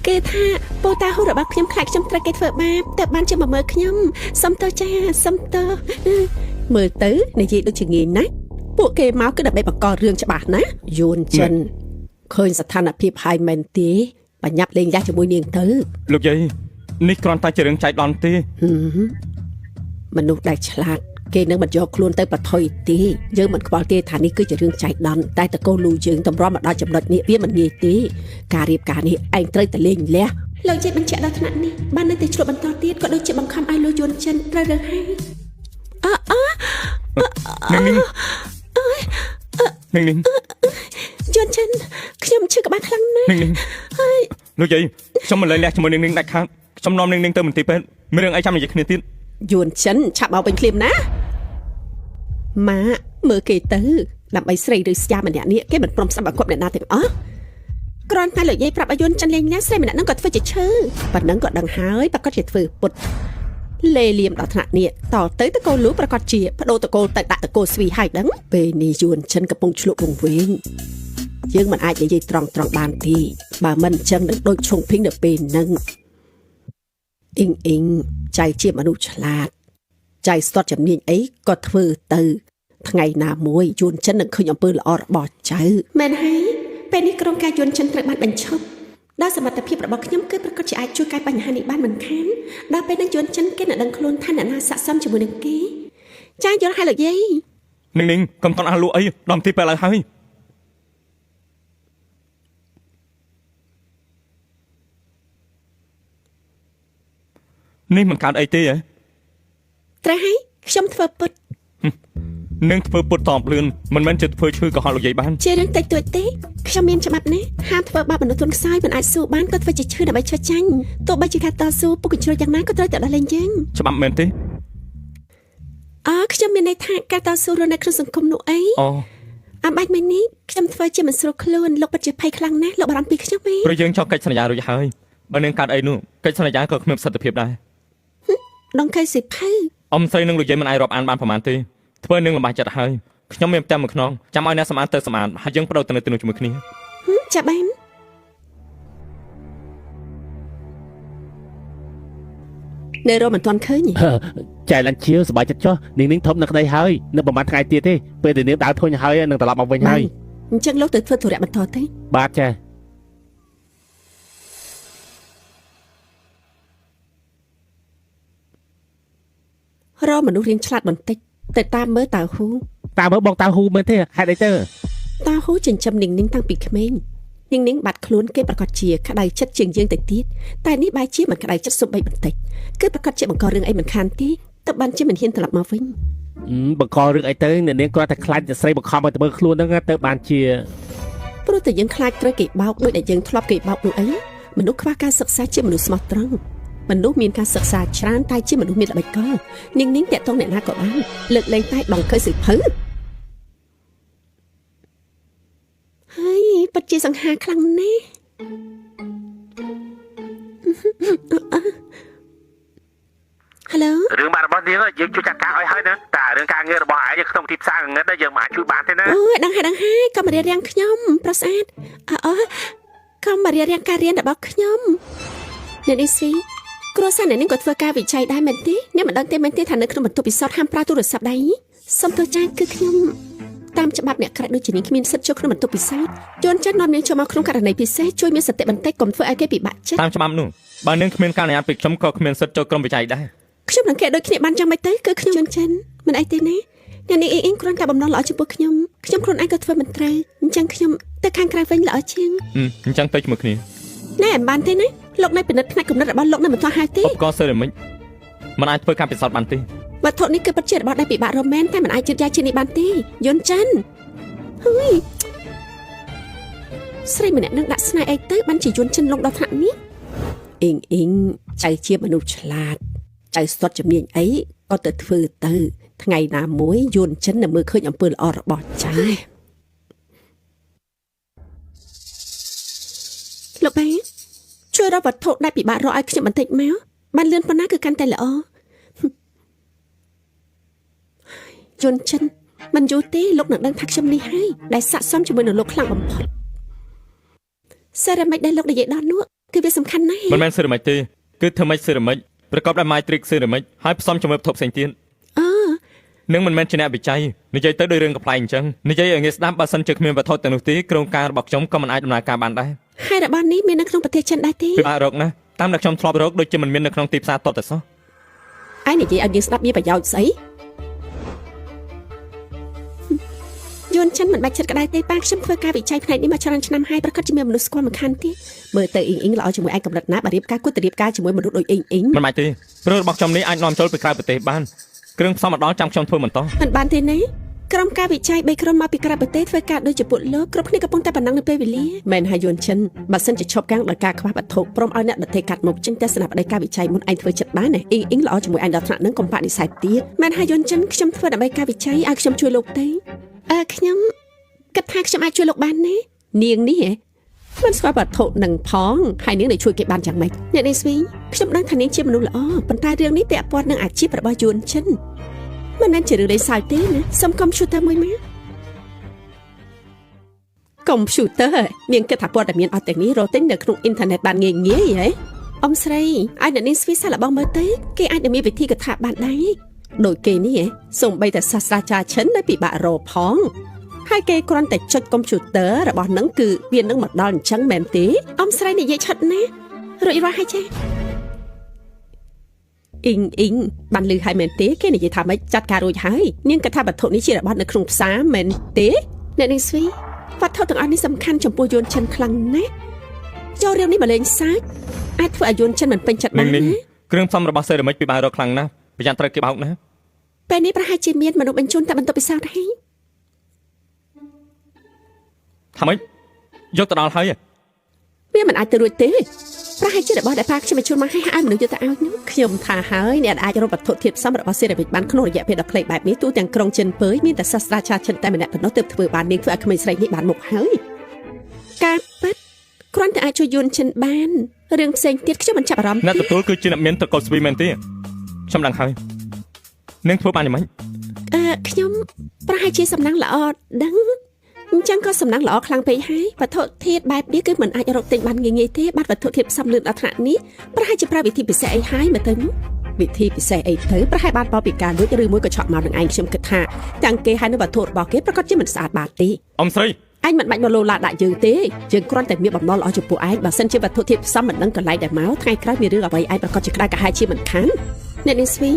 គេថាពូតាហ៊ូរបស់ខ្ញុំខ្លាចខ្ញុំត្រូវគេធ្វើបាបតែបានជាមកមើលខ្ញុំសុំទោសចាសុំទោសមើលទៅនិយាយដូចជាងាយណាស់ពួកគេមកគឺដើម្បីបង្ករឿងច្បាស់ណាយួនចិនឃើញស្ថានភាពហើយមែនទេបញ្ញាប់លេងយ៉ាស់ជាមួយនាងទៅលោកយាយនេះគ្រាន់តែជារឿងចៃដន្យទេមនុស្សដែលឆ្លាតគេនឹងមិនយកខ្លួនទៅប្រថុយទេយើងមិនខ្វល់ទេថានេះគឺជារឿងចៃដន្យតែតកូលលូយើងតម្រាំមកដល់ចំណុចនេះវាមិនងាយទេការរៀបការនេះឯងត្រូវតែលេងលះលោកជិតបញ្ជាក់ដល់ថ្នាក់នេះបាននៅតែឆ្លុះបន្តទៀតក៏ដូចជាបង្ខំឲ្យលោកយួនចិនត្រូវរើសហើយនាងយួនចិនខ្ញុំឈឺក្បាលខ្លាំងណាស់ហើយលោកយាយខ្ញុំមិនលែងលះជាមួយនាងដាច់ខាតខ្ញុំនាំនាងទៅមន្ទីរពេទ្យមានរឿងអីចាំនិយាយគ្នាទៀតយួនចិនឆាប់មកវិញភ្លាមណាម៉ាមើលគេទៅដើម្បីស្រីឬស្យាម្នាក់នេះគេមិនព្រមស្ដាប់ឲ្យគាត់អ្នកណាទាំងអស់គ្រាន់តែលោកយាយប្រាប់ឲ្យយួនចិនលេងណាស្រីម្នាក់ហ្នឹងក៏ធ្វើជាឈើប៉ុណ្ណឹងក៏ដឹងហើយប្រកាសជាធ្វើពុតលេលៀមដល់ថ្នាក់នេះតទៅតកូលលូប្រកាសជាបដូរតកូលទៅដាក់តកូលស្វីហើយដឹងពេលនេះយួនចិនកំពុងឆ្លក់វង្វេងយើងមិនអាចនិយាយត្រង់បានទេបើមិនអញ្ចឹងនឹងដូចឈុងភីងនៅពេលហ្នឹងអ៊ីងចៃជាមនុស្សឆ្លាតចៃស្ទាត់ជំនាញអីក៏ធ្វើទៅថ្ងៃណាមួយយួនចិននឹងឃើញអំពើល្អរបស់ចៅមែនហើយពេលនេះក្រុមការយួនចិនត្រូវបានបញ្ឈប់ដោយសមត្ថភាពរបស់ខ្ញុំគឺប្រកាសជាអាចជួយកែបញ្ហានេះបានមិនខានដល់ពេលនឹងយួនចិនគេនឹងដឹងខ្លួនថាអ្នកណាស័ក្តិសមជាមួយនឹងគេចាយល់ហើយលោកយាយនាងកុំតន់អស់លក់អីដល់ទីពេលឡើយហើយ នេះមិនកើតអីទេហ៎ ត្រូវហើយខ្ញុំធ្វើពុត នឹងធ្វើពុតតបលឿនមិនមែនជាធ្វើឈឺក៏ហល់លោកយាយបាន ជារឿងតិចតួចទេខ្ញុំមានច្បាប់ណាហាមធ្វើបាបមនុស្សទន់ខ្សោយមិនអាចស៊ូបានក៏ធ្វើជាឈឺដើម្បីឈ្មោះចាញ់ទោះបីជាការតស៊ូពុកកញ្ជ្រោចយ៉ាងណាក៏ត្រូវតែដល់លេងយើង ច្បាប់មែនទេ ខ្ញុំមានន័យថាការតស៊ូរស់នៅក្នុងសង្គមនោះអី អូ អំបាច់មិញនេះខ្ញុំធ្វើជាមិនស្រួលខ្លួនលោកពិតជាភ័យខ្លាំងណាស់លោកបារម្ភពីខ្ញុំទេ ព្រោះយើងចង់កិច្ចសន្យារួចហើយបើនឹងកើតអីនោះកិច្ចសន្យាក៏គ្មានប្រសិទ្ធភាពដែរ ដងកៃសិភៅ អ៊ំស្រីនឹងលោកយាយមិនអាចរាប់អានបានប្រហែលទេធ្វើនឹងលំបាកចិត្តហើយខ្ញុំមានផ្ទះមួយខ្នងចាំឲ្យអ្នកសម្អាតទៅសម្អាតហើយយើងបដូរទៅនៅជាមួយគ្នា ចាប់បាននៅរមមិនទាន់ឃើញ ចែកឡើងជាសบายចិត្តចុះនាងធំនៅក្តីហើយនៅប្រហែលថ្ងៃទៀតទេពេលដែលនាងដើរធុញហើយនឹងត្រឡប់មកវិញហើយ អញ្ចឹងលោកទៅធ្វើធុរៈបន្តទេ បាទចា រកមនុស្សរៀងឆ្លាតបន្តិចទៅតាមមើលតាហ៊ូ តាមមើលបងតាហ៊ូមែនទេហេតុអីទៅ តាហ៊ូចិញ្ចឹមនាងតាំងពីក្មេងនាងបាត់ខ្លួនគេប្រកាសជាក្តៅចិត្តជាងយើងទៅទៀតតែនេះបែរជាមិនក្តៅចិត្តសុបបីបន្តិចគឺប្រកាសជាបង្ករឿងអីមិនខានទេតើបានជាមិនហ៊ានត្រឡប់មកវិញ បង្ករឿងអីទៅអ្នកនាងគ្រាន់តែខ្លាចតែស្រីបង្ខំឲ្យទៅមើលខ្លួនហ្នឹងទៅបានជា ព្រោះតែយើងខ្លាចត្រូវគេបោកដូចដែលយើងធ្លាប់គេបោកនោះអីមនុស្សខ្វះការសិក្សាជាមនុស្សស្មោះត្រង់មនុស្សមានការសិក្សាច្រើនតែជាមនុស្សមានល្បិចកលនាងតាក់ទងអ្នកណាក៏បានលើកលែងតែដងកើសិភៅហើយពិតជាសង្ហាខ្លាំងណាស់Hello រឿងបាត់របស់នាងយើងជួយចាត់ការឲ្យហើយណាតែរឿងការងាររបស់ឯងក្នុងទីផ្សារងឹតយើងមិនអាចជួយបានទេណា អូដឹងហើយក៏មករៀបរៀងខ្ញុំប្រសាទក៏មករៀបរៀងការរៀនរបស់ខ្ញុំអ្នកនេះស៊ីគ្រួសារអ្នកនេះក៏ធ្វើការវិច័យដែរមែនទេអ្នកមិនដឹងទេមែនទេថានៅក្នុងបន្ទប់ពិសោធន៍ហាមប្រើទូរស័ព្ទដៃសុំទោសចាញ់គឺខ្ញុំតាមច្បាប់អ្នកក្រៅដូចជានាងគ្មានសិទ្ធិចូលក្នុងបន្ទប់ពិសោធន៍ជួនចាត់នាំនាងចូលមកក្នុងករណីពិសេសជួយមានសតិបន្តិចកុំធ្វើឲ្យគេពិបាកចិត្ត តាមច្បាប់នោះបើនាងគ្មានការអនុញ្ញាតពីខ្ញុំក៏គ្មានសិទ្ធិចូលក្រុមវិច័យដែរ ខ្ញុំនឹងគេដូចគ្នាបានចាំមិនទៅគឺខ្ញុំជួនចិនមិនអីទេណាអ្នកនេះអ៊ីងគ្រាន់តែបំណងល្អចំពោះខ្ញុំខ្លួនឯងក៏ធ្វើមិនត្រូវអញ្ចឹងខ្ញុំទៅខាងក្រៅវិញល្អជាង អញ្ចឹងទៅជាមួយគ្នា ណែមិនបានទេណាលោកនៅពិនិត្យផ្នែកគំនិតរបស់លោកនៅមិនទាស់ហើយទេ ឧបករណ៍សេរ៉ាមិចមិនអាចធ្វើការពិសោធន៍បានទេ វត្ថុនេះគឺពិតជារបស់ដែលពិបាករមែនតែមិនអាចជឿជាក់ជានេះបានទេយន់ចិនហើយស្រីម្នាក់នឹងដាក់ស្នេហ៍អីទៅបានជាយន់ចិនលងដល់ថ្នាក់នេះអ៊ីងចៅជាមនុស្សឆ្លាតចៅស្ទាត់ជំនាញអីក៏ទៅធ្វើទៅថ្ងៃណាមួយយន់ចិននឹងមើលឃើញអំពើល្អរបស់ចៅលោកបែជួយរកវត្ថុដែលពិបាករកឲ្យខ្ញុំបន្តិចមកបានលឿនប៉ុណ្ណាគឺកាន់តែល្អយន់ចិនមិនយូរទេលោកនឹងដឹងថាខ្ញុំនេះហើយដែលស័ក្តិសមជាមួយនឹងលោកខ្លាំងបំផុតសេរ៉ាមិចដែលលោកនិយាយដល់នោះគឺវាសំខាន់ណាស់ មិនមែនសេរ៉ាមិចទេគឺធ្វើម៉េចសេរ៉ាមិចប្រកបដោយ matrix សេរ៉ាមិចហើយផ្សំជាមួយវត្ថុផ្សេងទៀតនឹងមិនមែនជាអ្នកវិច័យនិយាយទៅដោយរឿងកំ pl អញ្ចឹងនិយាយឲ្យងាយស្ដាប់បើសិនជាគ្មានវត្ថុទាំងនោះទេក្រុមការរបស់ខ្ញុំក៏មិនអាចដំណើរការបានដែរ ហើយរបស់នេះមាននៅក្នុងប្រទេសចិនដែរទេ ពិបាករកណាតាមដែលខ្ញុំធ្លាប់រកដូចជាមិនមាននៅក្នុងទីផ្សារតតតែសោះ ឯងនិយាយឲ្យយើងស្ដាប់មានប្រយោជន៍ស្អីយន់ចិនមិនបាច់ចិត្តក្តៅទេប៉ាខ្ញុំធ្វើការវិច័យផ្នែកនេះមកច្រើនឆ្នាំហើយប្រកាសជាមានមនុស្សស្គាល់មិនខានទេមើលទៅអ៊ីងល្អជាមួយឯងកម្រិតណាបើរៀបការគួរតែរៀបការជាមួយមនុស្សដូចអ៊ីង មិនបាច់ទេព្រោះរបស់ខ្ញុំនេះអាចនាំចូលពីក្រៅប្រទេសបានគ្រឿងផ្សំមកដល់ចាំខ្ញុំធ្វើបន្ត មិនបានទេណាក្រុមការវិច័យ3ក្រុមមកពីក្រៅប្រទេសធ្វើការដូចជាពួកលោកគ្រប់គ្នាកំពុងតែប៉ុណ្ណឹងនៅពេលវេលាមែនហើយយន់ចិនបើសិនជាឈប់កាំងដោយការខ្វះវត្ថុព្រមឲ្យអ្នកដទៃកាត់មុខចេញតែស្នាបដីការវិច័យមុនឯងធ្វើចិត្តបានណាអ៊ីងល្អជាមួយឯងដល់ថ្នាក់នឹងកុំបាក់និស័យទៀតមែនហើយយន់ចិនខ្ញុំធ្វើដើម្បីការវិច័យឲ្យខ្ញុំជួយលោកទេខ្ញុំគិតថាខ្ញុំអាចជួយលោកបានណានាងនេះមិនស្គាល់វត្ថុនឹងផងហើយនាងនឹងជួយគេបានយ៉ាងម៉េចអ្នកនេះស្វីខ្ញុំដឹងថានាងជាមនុស្សល្អប៉ុន្តែរឿងនេះពាក់ព័ន្ធនឹងអាជីពរបស់យន់ចិនមិនមែនជារឿងលេងសើចទេណាសុំកុំព្យូទ័រមួយមកកុំព្យូទ័រនាងគិតថាព័ត៌មានអត់ទាំងនេះរកទិញនៅក្នុងអ៊ីនធឺណិតបានងាយហ៎អ៊ំស្រីឲ្យអ្នកនាងស្វីសាឡបងមើលទៅគេអាចនឹងមានវិធីកថាបានដែរដូចគេនេះសូម្បីតែសាស្ត្រាចារ្យឈិននៅពិបាករកផងហើយគេគ្រាន់តែចុចកុំព្យូទ័ររបស់នឹងគឺវានឹងមកដល់អញ្ចឹងមែនទេអ៊ំស្រីនិយាយឆិតណារួចរាល់ហើយចាអ៊ីងបានលឺហើយមែនទេគេនិយាយថាម៉េចចាត់ការរួចហើយនាងគិតថាវត្ថុនេះជារបស់នៅក្នុងផ្សារមែនទេអ្នកនាងស្វីវត្ថុទាំងអស់នេះសំខាន់ចំពោះយន់ចិនខ្លាំងណាស់ចូលរឿងនេះមកលេងសើចអាចធ្វើឲ្យយន់ចិនមិនពេញចិត្តបានណា គ្រឿងផ្សំរបស់សេរ៉ាមិចពិបាករកខ្លាំងណាស់ប្រយ័ត្នត្រូវគេបោកណា ពេលនេះប្រហែលជាមានមនុស្សបញ្ជូនតែបន្ទប់ពិសោធន៍ហើយ ថាម៉េចយកទៅដល់ហើយ វាមិនអាចទៅរួចទេប្រហែលជារបស់ដែលប៉ាខ្ញុំបញ្ជូនមកឲ្យមនុស្សយកទៅឲ្យនោះខ្ញុំថាហើយអ្នកអាចរកវត្ថុធាតុផ្សំរបស់សេរ៉ាមិចបានក្នុងរយៈពេលដ៏ខ្លីបែបនេះទូទាំងក្រុងចិនពើមានតែសាស្ត្រាចារ្យចិនតែម្នាក់ប៉ុណ្ណោះទើបធ្វើបាននាងធ្វើឲ្យក្មេងស្រីនេះបានមុខហើយការពិតគ្រាន់តែអាចជួយយួនចិនបានរឿងផ្សេងទៀតខ្ញុំមិនចាប់អារម្មណ៍ អ្នកទទួលគឺជាអ្នកមានត្រកូលស្វីមែនទេខ្ញុំដឹងហើយនាងធ្វើបានយ៉ាងម៉េច ខ្ញុំប្រហែលជាសំណាងល្អដឹងអញ្ចឹងក៏សំណាងល្អខ្លាំងពេកហើយវត្ថុធាតុបែបនេះគឺមិនអាចរកទិញបានងាយៗទេបាត់វត្ថុធាតុផ្សំលឿនដល់ថ្នាក់នេះប្រហែលជាប្រើវិធីពិសេសអីហើយមើលទៅនោះវិធីពិសេសអីទៅប្រហែលបានបោពីការលួចឬមួយក៏ឆក់មកនឹងឯងខ្ញុំគិតថាទាំងគេហើយនៅវត្ថុរបស់គេប្រកាសជាមិនស្អាតបាតទេ អ៊ំស្រី ឯងមិនបាច់មកលោឡាដាក់យើងទេយើងគ្រាន់តែមានបំណុលល្អចំពោះឯងបើសិនជាវត្ថុធាតុផ្សំមិនដឹងកន្លែងដែលមកថ្ងៃក្រោយមានរឿងអ្វីឯងប្រកាសជាក្តៅក្រហាយជាមិនខានអ្នកនាងស្វី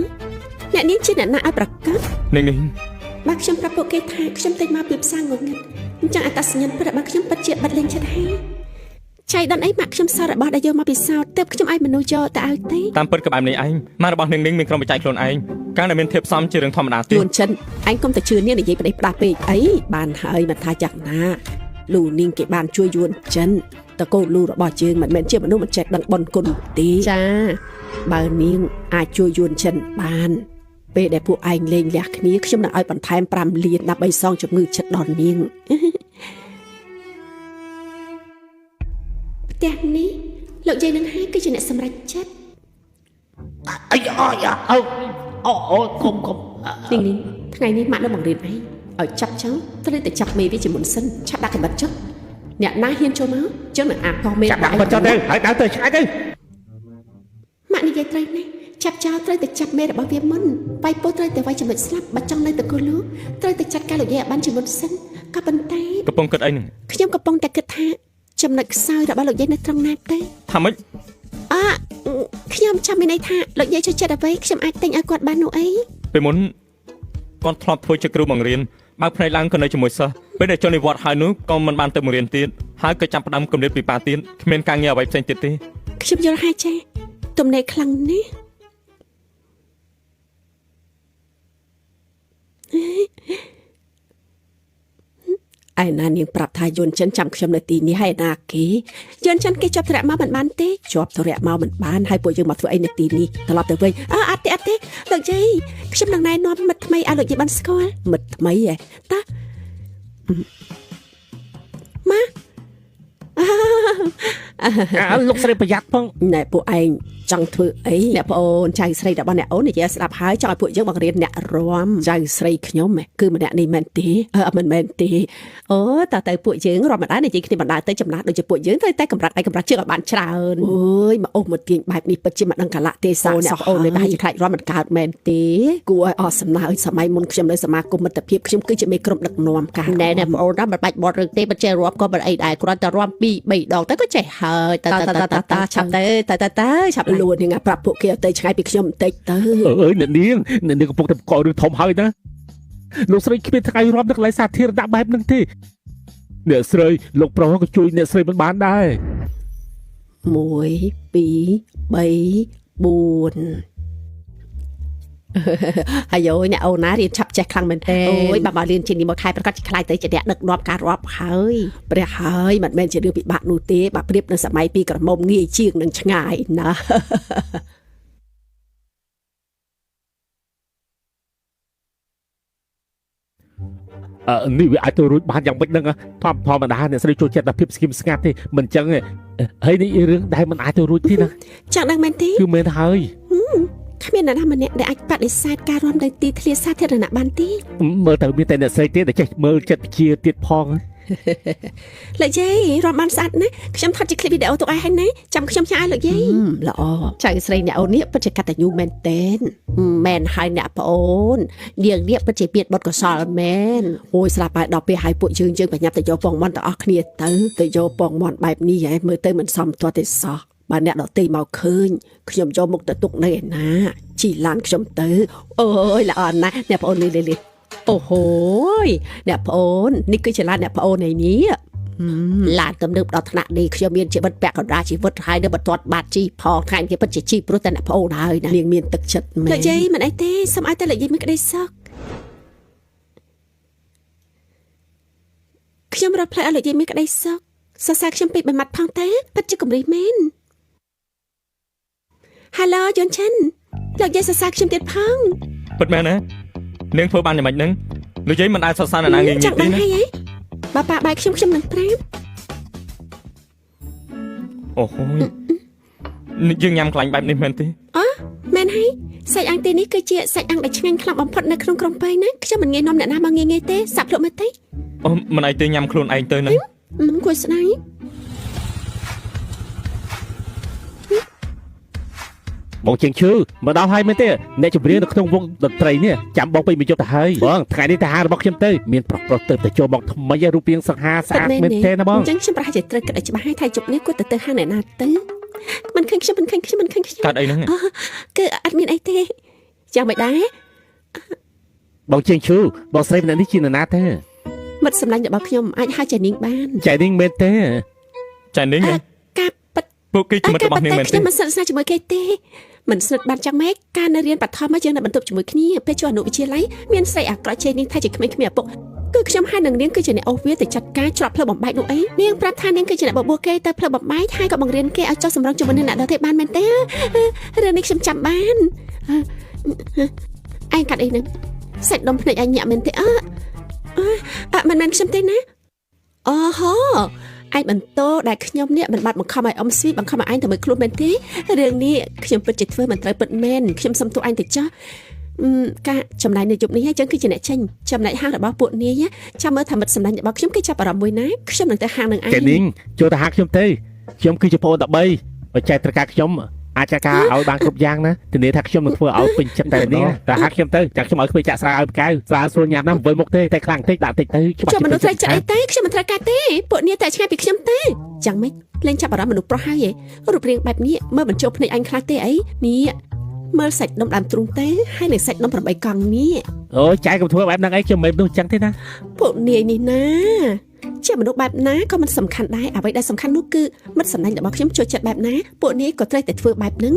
អ្នកនាងជាអ្នកណាឲ្យប្រកាស នាង បើខ្ញុំប្រាប់ពួកគេថាខ្ញុំតែមកពីផ្សារងងឹតអញ្ចឹងអត្តសញ្ញាណរបស់ខ្ញុំពិតជាបិទលេងចិត្តហើយចៃដន្យអីម៉ាក់ខ្ញុំសល់របស់ដែលយកមកពិសោធន៍ទើបខ្ញុំឲ្យមនុស្សយកទៅឲ្យទេ តាមពិតក្បែមនេះឯងម៉ារបស់នាងមានក្រុមបច្ច័យខ្លួនឯងកាលតែមានធៀបផ្សំជារឿងធម្មតាទេ យួនចិនឯងកុំតែជឿនាងនិយាយប្តេជ្ញាពេកអីបានហើយមិនថាយ៉ាងណាលូនាងគេបានជួយយួនចិនតកូនលូរបស់យើងមិនមែនជាមនុស្សមិនចេះដឹងបុណ្យគុណទេចាបើនាងអាចជួយយួនចិនបានពេលដែលពួកឯងលេងលះគ្នាខ្ញុំនឹងឲ្យបន្ថែម5លានដើម្បីសងជំងឺចិត្តដល់នាងផ្ទះនេះលោកយាយនឹងហើយគឺជាអ្នកសម្រេចចិត្ត អីអូគុំនាងថ្ងៃនេះម៉ាក់នៅបង្រៀនឯងឲ្យចាប់ចោលត្រូវតែចាប់មេវាជាមុនសិនឆាប់ដាក់កាំបិតចុះអ្នកណាហ៊ានចូលមកចឹងនឹងអាកោមេ ចាប់ដាក់មកចុះទៅហើយដើរទៅឆ្ងាយទៅ ម៉ាក់និយាយត្រូវណាស់ចាប់ចោលត្រូវតែចាប់មេរបស់វាមុនបាយពោះត្រូវតែវាយចំណុចស្លាប់បើចង់នៅតកូលលោកត្រូវតែចាត់ការលោកយាយឲ្យបានជាមុនសិនក៏ប៉ុន្តែ កំពុងគិតអីនឹង ខ្ញុំកំពុងតែគិតថាចំណុចខ្សោយរបស់លោកយាយនៅត្រង់ណាទេ ថាម៉េច ខ្ញុំចាំមានន័យថាលោកយាយចូលចិត្តអ្វីខ្ញុំអាចទិញឲ្យគាត់បាននោះអី ពេលមុនគាត់ធ្លាប់ធ្វើជាគ្រូបង្រៀនបើផ្នែកឡើងក៏នៅជាមួយសិស្សពេលដែលចូលនិវត្តន៍ហើយនោះក៏មិនបានទៅបង្រៀនទៀតហើយក៏ចាប់ផ្ដើមគម្រាមពិបាកទៀតគ្មានការងារអ្វីផ្សេងទៀតទេ ខ្ញុំយល់ហើយចាទំនេរខ្លាំងណាស់ឯណានាងប្រាប់ថាយួនចិនចាំខ្ញុំនៅទីនេះហើយណាគេយួនចិនគេចាប់ទរៈមកមិនបានទេជាប់ទរៈមកមិនបានហើយពួកយើងមកធ្វើអីនៅទីនេះត្រឡប់ទៅវិញអត់ទេលោកយាយខ្ញុំនឹងណែនាំមិត្តថ្មីឲ្យលោកយាយបានស្គាល់មិត្តថ្មីហ៎តាម៉ា លោកស្រីប្រយ័ត្នផង ណែពួកឯងចង់ធ្វើអីអ្នកប្អូនចៅស្រីរបស់អ្នកអូននិយាយស្ដាប់ហើយចង់ឲ្យពួកយើងបង្រៀនអ្នករាំចៅស្រីខ្ញុំគឺម្នាក់នេះមែនទេមិនមែនទេអូតើទៅពួកយើងរាំមិនដែរនិយាយគ្នាបណ្ដាទៅចំណាស់ដូចជាពួកយើងត្រូវតែកម្រិតឯកម្រិតជើងឲ្យបានច្រើនអូយមកអូសមកទាញបែបនេះពិតជាមិនដឹងកាលៈទេសៈអ្នកប្អូននេះប្រហែលជាខ្លាចរាំមិនកើតមែនទេគួរឲ្យអស់សំណើចសម័យមុនខ្ញុំនៅសមាគមមិត្តភាពខ្ញុំគឺជាមេក្រុមដឹកនាំការណែអ្នកប្អូនណាមិនបាច់បត់រឿងទេមិនចេះរាំក៏មិនអីដែរគ្រាន់តែរាំ2 3ដងទៅក៏ចេះហើយតឆាប់ទៅឆាប់លួននឹងប្រាប់ពួកគេទៅឆ្ងាយពីខ្ញុំបន្តិចទៅ អើយអ្នកនាងកំពុងតែកករឿងធំហើយណាលោកស្រីគ្មានថ្ងៃរាប់នៅកន្លែងសាធារណៈបែបហ្នឹងទេអ្នកស្រីលោកប្រុសក៏ជួយអ្នកស្រីមិនបានដែរ 1 2 3 4 អាយអ្នកអូនណារៀនឆាប់ចេះខ្លាំងមែនទេអូយបើរៀនជានេះមួយខែប្រកាសជាខ្លាយទៅជាអ្នកដឹកនាំការរាប់ហើយព្រះហើយមិនមែនជារឿងពិបាកនោះទេបើប្រៀបនឹងសម័យពីក្រមុំងាយជាងនឹងឆ្ងាយណានេះវាអាចទៅរួចបានយ៉ាងម៉េចហ្នឹងធម្មតាអ្នកស្រីចូលចិត្តតែភាពស្ងៀមស្ងាត់ទេមិនចឹងទេហើយនេះរឿងដែលមិនអាចទៅរួចទេណា ចង់ដឹងមែនទេ គឺមែនហើយ គ្មានអ្នកណាម្នាក់ដែលអាចបដិសេធការរាំនៅទីធ្លាសាធារណៈបានទេ មើលទៅមានតែអ្នកស្រីទេដែលចេះមើលចិត្តវិជាទៀតផង លោកយាយរាំបានស្អាតណាស់ខ្ញុំថតជាคลิปវីដេអូទុកឲ្យហើយណាចាំខ្ញុំឆាឲ្យលោកយាយល្អចៅស្រីអ្នកអូននេះពិតជាកតញ្ញូមែនតែនមែនហើយអ្នកប្អូននាងនេះពិតជាមានបុត្រកុសលមែនអូយស្រាប់ហើយដល់ពេលឲ្យពួកយើងប្រញាប់ទៅយកពងមាន់ទាំងអស់គ្នាទៅយកពងមាន់បែបនេះហ៎មើលទៅមិនសមទាស់ទេសោះបើអ្នកដទៃមកឃើញខ្ញុំយកមុខទៅទុកនៅឯណាជីឡានខ្ញុំទៅអូយល្អណាស់អ្នកប្អូននេះអូហូយអ្នកប្អូននេះគឺជាឡានអ្នកប្អូនឯនេះ ឡានទំនើបដល់ថ្នាក់នេះខ្ញុំមានជីវិតពាក់កណ្ដាលជីវិតហើយនៅបន្ទាត់បាត់ជីផងថ្ងៃនេះពិតជាជីព្រោះតែអ្នកប្អូនហើយណានាងមានទឹកចិត្តមែនលោកយាយមិនអីទេសូមឲ្យតែលោកយាយមានក្តីសុខខ្ញុំរត់ផ្លែឲ្យលោកយាយមានក្តីសុខសរសើរខ្ញុំពេកមួយម៉ាត់ផងទេពិតជាគំរាមមែន Hello យន់ឆិនលោកយាយសរសើរខ្ញុំទៀតផង ពិតមែនណានាងធ្វើបានយ៉ាងម៉េចហ្នឹងលោកយាយមិនអាចសរសើរណាងាយៗទេណា ប៉ាបាយខ្ញុំនឹងប្រាប់ អូហូយយើងញ៉ាំខ្លាញ់បែបនេះមែនទេ អូមែនហើយសាច់អាំងទីនេះគឺជាសាច់អាំងដែលឆ្ងាញ់ខ្លាំងបំផុតនៅក្នុងក្រុងប៉េណាខ្ញុំមិនងាយនាំអ្នកណាមកងាយៗទេសាប់លក់មកទេ អូមិនអីទេញ៉ាំខ្លួនឯងទៅណា មិនគួរស្ដាយ បងជាងឈឺមកដល់ហើយមែនទេអ្នកចម្រៀងនៅក្នុងវងតន្ត្រីនេះចាំបងពេញមកយកទៅហើយបងថ្ងៃនេះតាហារបស់ខ្ញុំទៅមានប្រុសទៅចូលមកថ្មីរូបរាងសង្ហាស្អាតមែនទេណាបង អញ្ចឹងខ្ញុំប្រហែលជាត្រូវគិតឲ្យច្បាស់ហើយថាជប់នេះគាត់ទៅហាងអ្នកណាទៅមិនឃើញខ្ញុំ កាត់អីហ្នឹង គឺអត់មានអីទេយ៉ាងមិនដែរ បងជាងឈឺបងស្រីម្នាក់នេះជានរណាទេ មិត្តសម្លាញ់របស់ខ្ញុំអាចហៅចៃនាងបាន ចៃនាងមែនទេ ចៃនាង ការប៉ិត ពួកគេជាមិត្តរបស់នាងមែនទេ ខ្ញុំមិនស្និទ្ធស្នាលជាមួយគេទេមិនស្និទ្ធបានចឹងម៉េចការនៅរៀនបឋមមកយើងនៅបន្ទប់ជាមួយគ្នាពេលចូលអនុវិទ្យាល័យមានស្រីអាក្រក់ជេរនាងថាជាក្មេងៗឪពុកគឺខ្ញុំហើយនឹងនាងគឺជាអ្នកអូសវាទៅចាត់ការច្រត់ផ្លូវបំបែកនោះអីនាងប្រាប់ថានាងគឺជាអ្នកបបួលគេទៅផ្លូវបំបែកហើយក៏បង្រៀនគេឲ្យចុះសម្រងជាមួយនឹងអ្នកដទៃបានមែនទេរឿងនេះខ្ញុំចាំបានឯងកាត់អីហ្នឹងសាច់ដុំភ្នែកឯងញាក់មែនទេមិនមែនខ្ញុំទេណាអូហូឯងបន្ទោដែលខ្ញុំនេះមិនបាត់បង្ខំឲ្យអ៊ំស្វីបង្ខំឲ្យឯងទៅមើលខ្លួនមែនទេរឿងនេះខ្ញុំពិតជាធ្វើមិនត្រូវពិតមែនខ្ញុំសុំទោសឯងទៅចោះការចំណាយនៅយប់នេះចឹងគឺជាអ្នកចេញចំណែកហាងរបស់ពួកនាងចាំមើលថាមិត្តសម្លាញ់របស់ខ្ញុំគេចាប់អារម្មណ៍មួយណាខ្ញុំនឹងទៅហាងនឹងឯង ចៃនាងចូលទៅហាងខ្ញុំទៅខ្ញុំគឺជាប្អូន13បើចែកត្រការខ្ញុំអាចការឲ្យបានគ្រប់យ៉ាងណាធានាថាខ្ញុំនឹងធ្វើឲ្យពេញចិត្តតែនេះតែហាក់ខ្ញុំទៅចាំខ្ញុំឲ្យក្មេងចាក់ស្រាឲ្យផ្កាវស្រាស្រួលញ៉ាំណាវិលមុខទេតែខ្លាំងតិចដាក់តិចទៅខ្ញុំមនុស្សត្រូវចាក់អីទេខ្ញុំមិនត្រូវការទេពួកនាងតែឆ្ងាយពីខ្ញុំទេចាំមិនលេងចាប់អារម្មណ៍មនុស្សប្រុសហើយរូបរាងបែបនេះមើលបញ្ចុះភ្នែកអញខ្លះទេអីនេះមើលសាច់ដុំដើមទ្រូងទេហើយនឹងសាច់ដុំ8កង់នេះអូយចែកកុំធ្វើបែបហ្នឹងអីខ្ញុំមិនមនុស្សចឹងទេណាពួកនាងនេះណាជាមនុស្សបែបណាក៏មិនសំខាន់ដែរអ្វីដែលសំខាន់នោះគឺមិត្តសម្លាញ់របស់ខ្ញុំចូលចិត្តបែបណាពួកនាងក៏ត្រូវតែធ្វើបែបហ្នឹង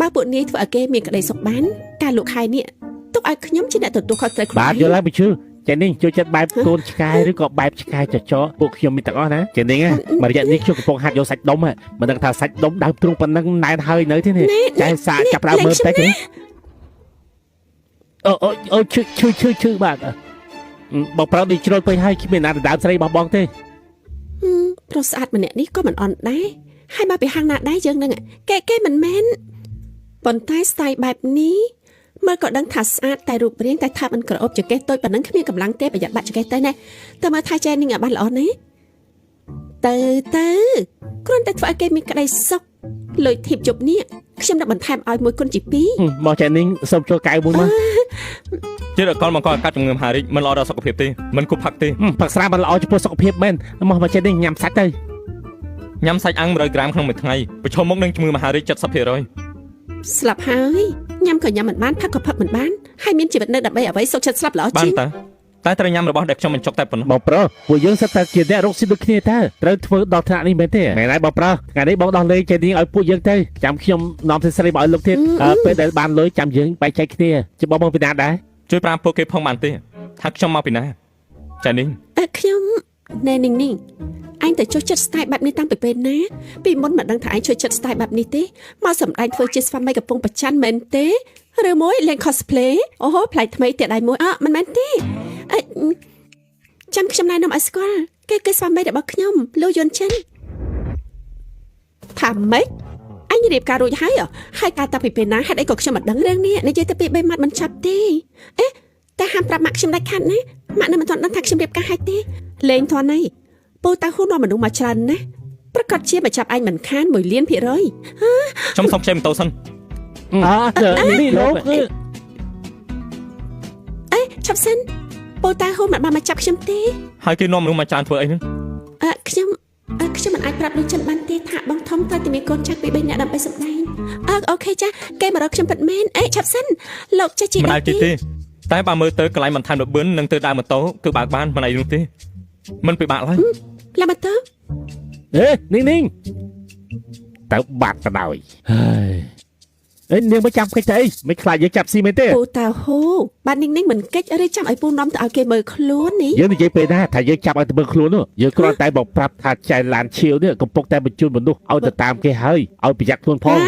បើពួកនាងធ្វើឲ្យគេមានក្តីសុខបានការលោកខែនេះទុកឲ្យខ្ញុំជាអ្នកទទួលខុសត្រូវខ្លួនបាទយល់ហើយបញ្ជឺចេះនេះចូលចិត្តបែបកូនឆ្កែឬក៏បែបឆ្កែចចកពួកខ្ញុំមានទាំងអស់ណាចេះនេះមករយៈនេះខ្ញុំកំពុងហាត់យកសាច់ដុំមិនដឹងថាសាច់ដុំដើមទ្រូងប៉ុណ្ណឹងណែនហើយនៅទេនេះចែសាចាប់ដើមមើលតិចទេអូឈឺបាទបងប្រុសនេះជ្រុលពេញហើយគ្មានណាដដើមស្រីរបស់បងទេប្រុសស្អាតម្នាក់នេះក៏មិនអន់ដែរហើយមកពីហាងណាដែរយើងនឹងគេមិនមែនប៉ុន្តែស្ទាយបែបនេះមើលក៏ដឹងថាស្អាតតែរូបរាងតែថាមិនក្រអូបចង្កេះតូចប៉ុណ្ណឹងគ្មានកម្លាំងទេប្រយ័ត្នបាក់ចង្កេះទៅណាតែមើលថាចែននឹងឲ្យបានល្អណាស់ទៅគ្រាន់តែធ្វើឲ្យគេមានក្តីសុខលុយធីបជប់នេះខ្ញុំនឹងបន្ថែមឲ្យមួយគុណជា2មកចែននឹងសូមចូលកៅមួយមកជិតអកលមកក៏កាត់ជំងឺមហារីកមិនល្អដល់សុខភាពទេមិនគប់ផឹកទេផឹកស្រាមិនល្អចំពោះសុខភាពមែនមកចែននឹងញ៉ាំសាច់ទៅញ៉ាំសាច់អាំង100ក្រាមក្នុងមួយថ្ងៃប្រឈមមុខនឹងជំងឺមហារីក 70% ស្លាប់ហើយញ៉ាំក៏ញ៉ាំមិនបានផឹកក៏ផឹកមិនបានហើយមានជីវិតនៅដើម្បីអ្វីសុខចិត្តស្លាប់ល្អជាងតែត្រូវញ៉ាំរបស់ដែលខ្ញុំមិនចុកតែប៉ុណ្ណោះបងប្រុសពួកយើងសិតតែជាអ្នករកស៊ីដូចគ្នាតើត្រូវធ្វើដល់ថ្នាក់នេះមែនទេមែនហើយបងប្រុសថ្ងៃនេះបងដោះលេងចេញនាងឲ្យពួកយើងទៅចាំខ្ញុំនាំសេរីមកឲ្យលោកទៀតពេលដែលបានលុយចាំយើងបែកចែកគ្នាជាបងពីណាដែរជួយប្រាប់ពួកគេផងបានទេថាខ្ញុំមកពីណាចានាងខ្ញុំណែនាងអញទៅចុះចិត្តស្ទាយបែបនេះតាំងពីពេលណាពីមុនមិនដឹងថាអញជួយចិត្តស្ទាយបែបនេះទេមកសម្ដែងធ្វើជាស្វាមីកំពុងប្រច័ណ្ឌមែនទេឬមួយលេង cosplay អូហូផ្លែថ្មីទៀតដៃមួយមិនមែនទេចាំខ្ញុំណែនាំឲ្យស្គាល់គេស្វាមីរបស់ខ្ញុំលោកយុនចិនថាម៉េចអញរៀបការរួចហើយការតាំងពីពេលណាហេតុអីក៏ខ្ញុំមិនដឹងរឿងនេះនិយាយទៅពី3ម៉ាត់មិនចាប់ទេតែហាមប្រាប់ម៉ាក់ខ្ញុំដាច់ខាត់ណាម៉ាក់នៅមិនទាន់ដឹងថាខ្ញុំរៀបការហើយទេលេងធន់ហើយពូតាហ៊ូនាំមនុស្សមកច្រើនណាស់ប្រកាសជាមកចាប់អញមិនខាន1,000,000%ខ្ញុំសុំខ្ចីម៉ូតូសិននេះលោកឆាប់សិនពូតាហ៊ូមិនបានមកចាប់ខ្ញុំទេហើយគេនាំមនុស្សមកច្រើនធ្វើអីហ្នឹងខ្ញុំមិនអាចប្រាប់លោកចិនបានទេថាបងធំត្រូវតែមានកូនចាស់ពី3នាក់ដើម្បីសម្ដែងអូខេចាគេមករកខ្ញុំពិតមែនឆាប់សិនលោកចេះជីមិនអាចទេតែបើមើលទៅកន្លែងបន្ថែមលបឿននឹងទៅដើរម៉ូតូគឺបើកបានមិនអីនោះទេមិនពិបាកឡើយ ឡាម៉ូតូ ninh tao bạt tao đòi ê nương mới chăm cái thế mấy khai với chăm xi mấy thế ពូតាហូបាននីងមិនកិច្ចឬចាំឲ្យពូនាំទៅឲ្យគេមើលខ្លួននេះ giờ này dây pe ra thầy dây chăm ở bên luôn nữa giờ con tay bọc prap thà chạy làn chiều nữa còn bọc tay bên chuột mình luôn ao từ tam cái hơi ao bị giặc luôn phong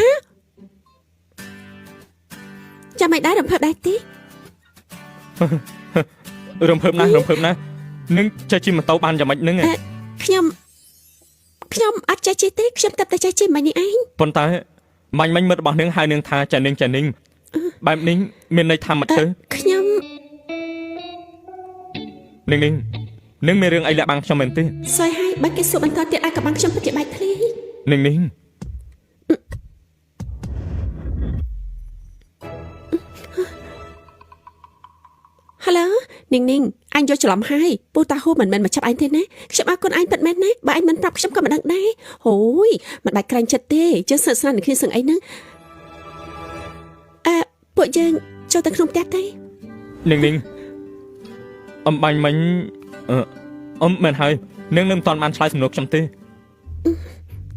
ចាំឲ្យដែររំភើបដែរទេ រំភើបណាស់នឹងចេះជិះម៉ូតូបានយ៉ាងម៉េចនឹង ខ្ញុំអត់ចេះជិះទេខ្ញុំតែចេះជិះមិននេះឯង ប៉ុន្តែមាញ់មិត្តរបស់នឹងហៅនឹងថាចាninhបែបនេះមានន័យថាម៉េចទៅ ខ្ញុំ នឹងមានរឿងអីលាក់បាំងខ្ញុំមែនទេស ួយហើយបើគេសួរបន្តទៀតឲ្យក៏បាំងខ្ញុំពិតជាបែកធ្លាយ នឹង Hello នីងអញយកច្រឡំហើយពូតាហូមិនមែនមកចាប់អញទេណាខ្ញុំអរគុណអញពិតមែនណាបើអញមិនប្រាប់ខ្ញុំក៏មិនដឹងដែរអូយមិនបាច់ក្រែងចិត្តទេជឿស្និទ្ធស្នាលនឹងគ្នាសឹងអីហ្នឹងពួកយើងចូលទៅក្នុងផ្ទះទេ នឹងអំបាញ់មិញអ៊ំមែនហើយនឹងមិនតាន់បានឆ្លើយសំណួរខ្ញុំទេ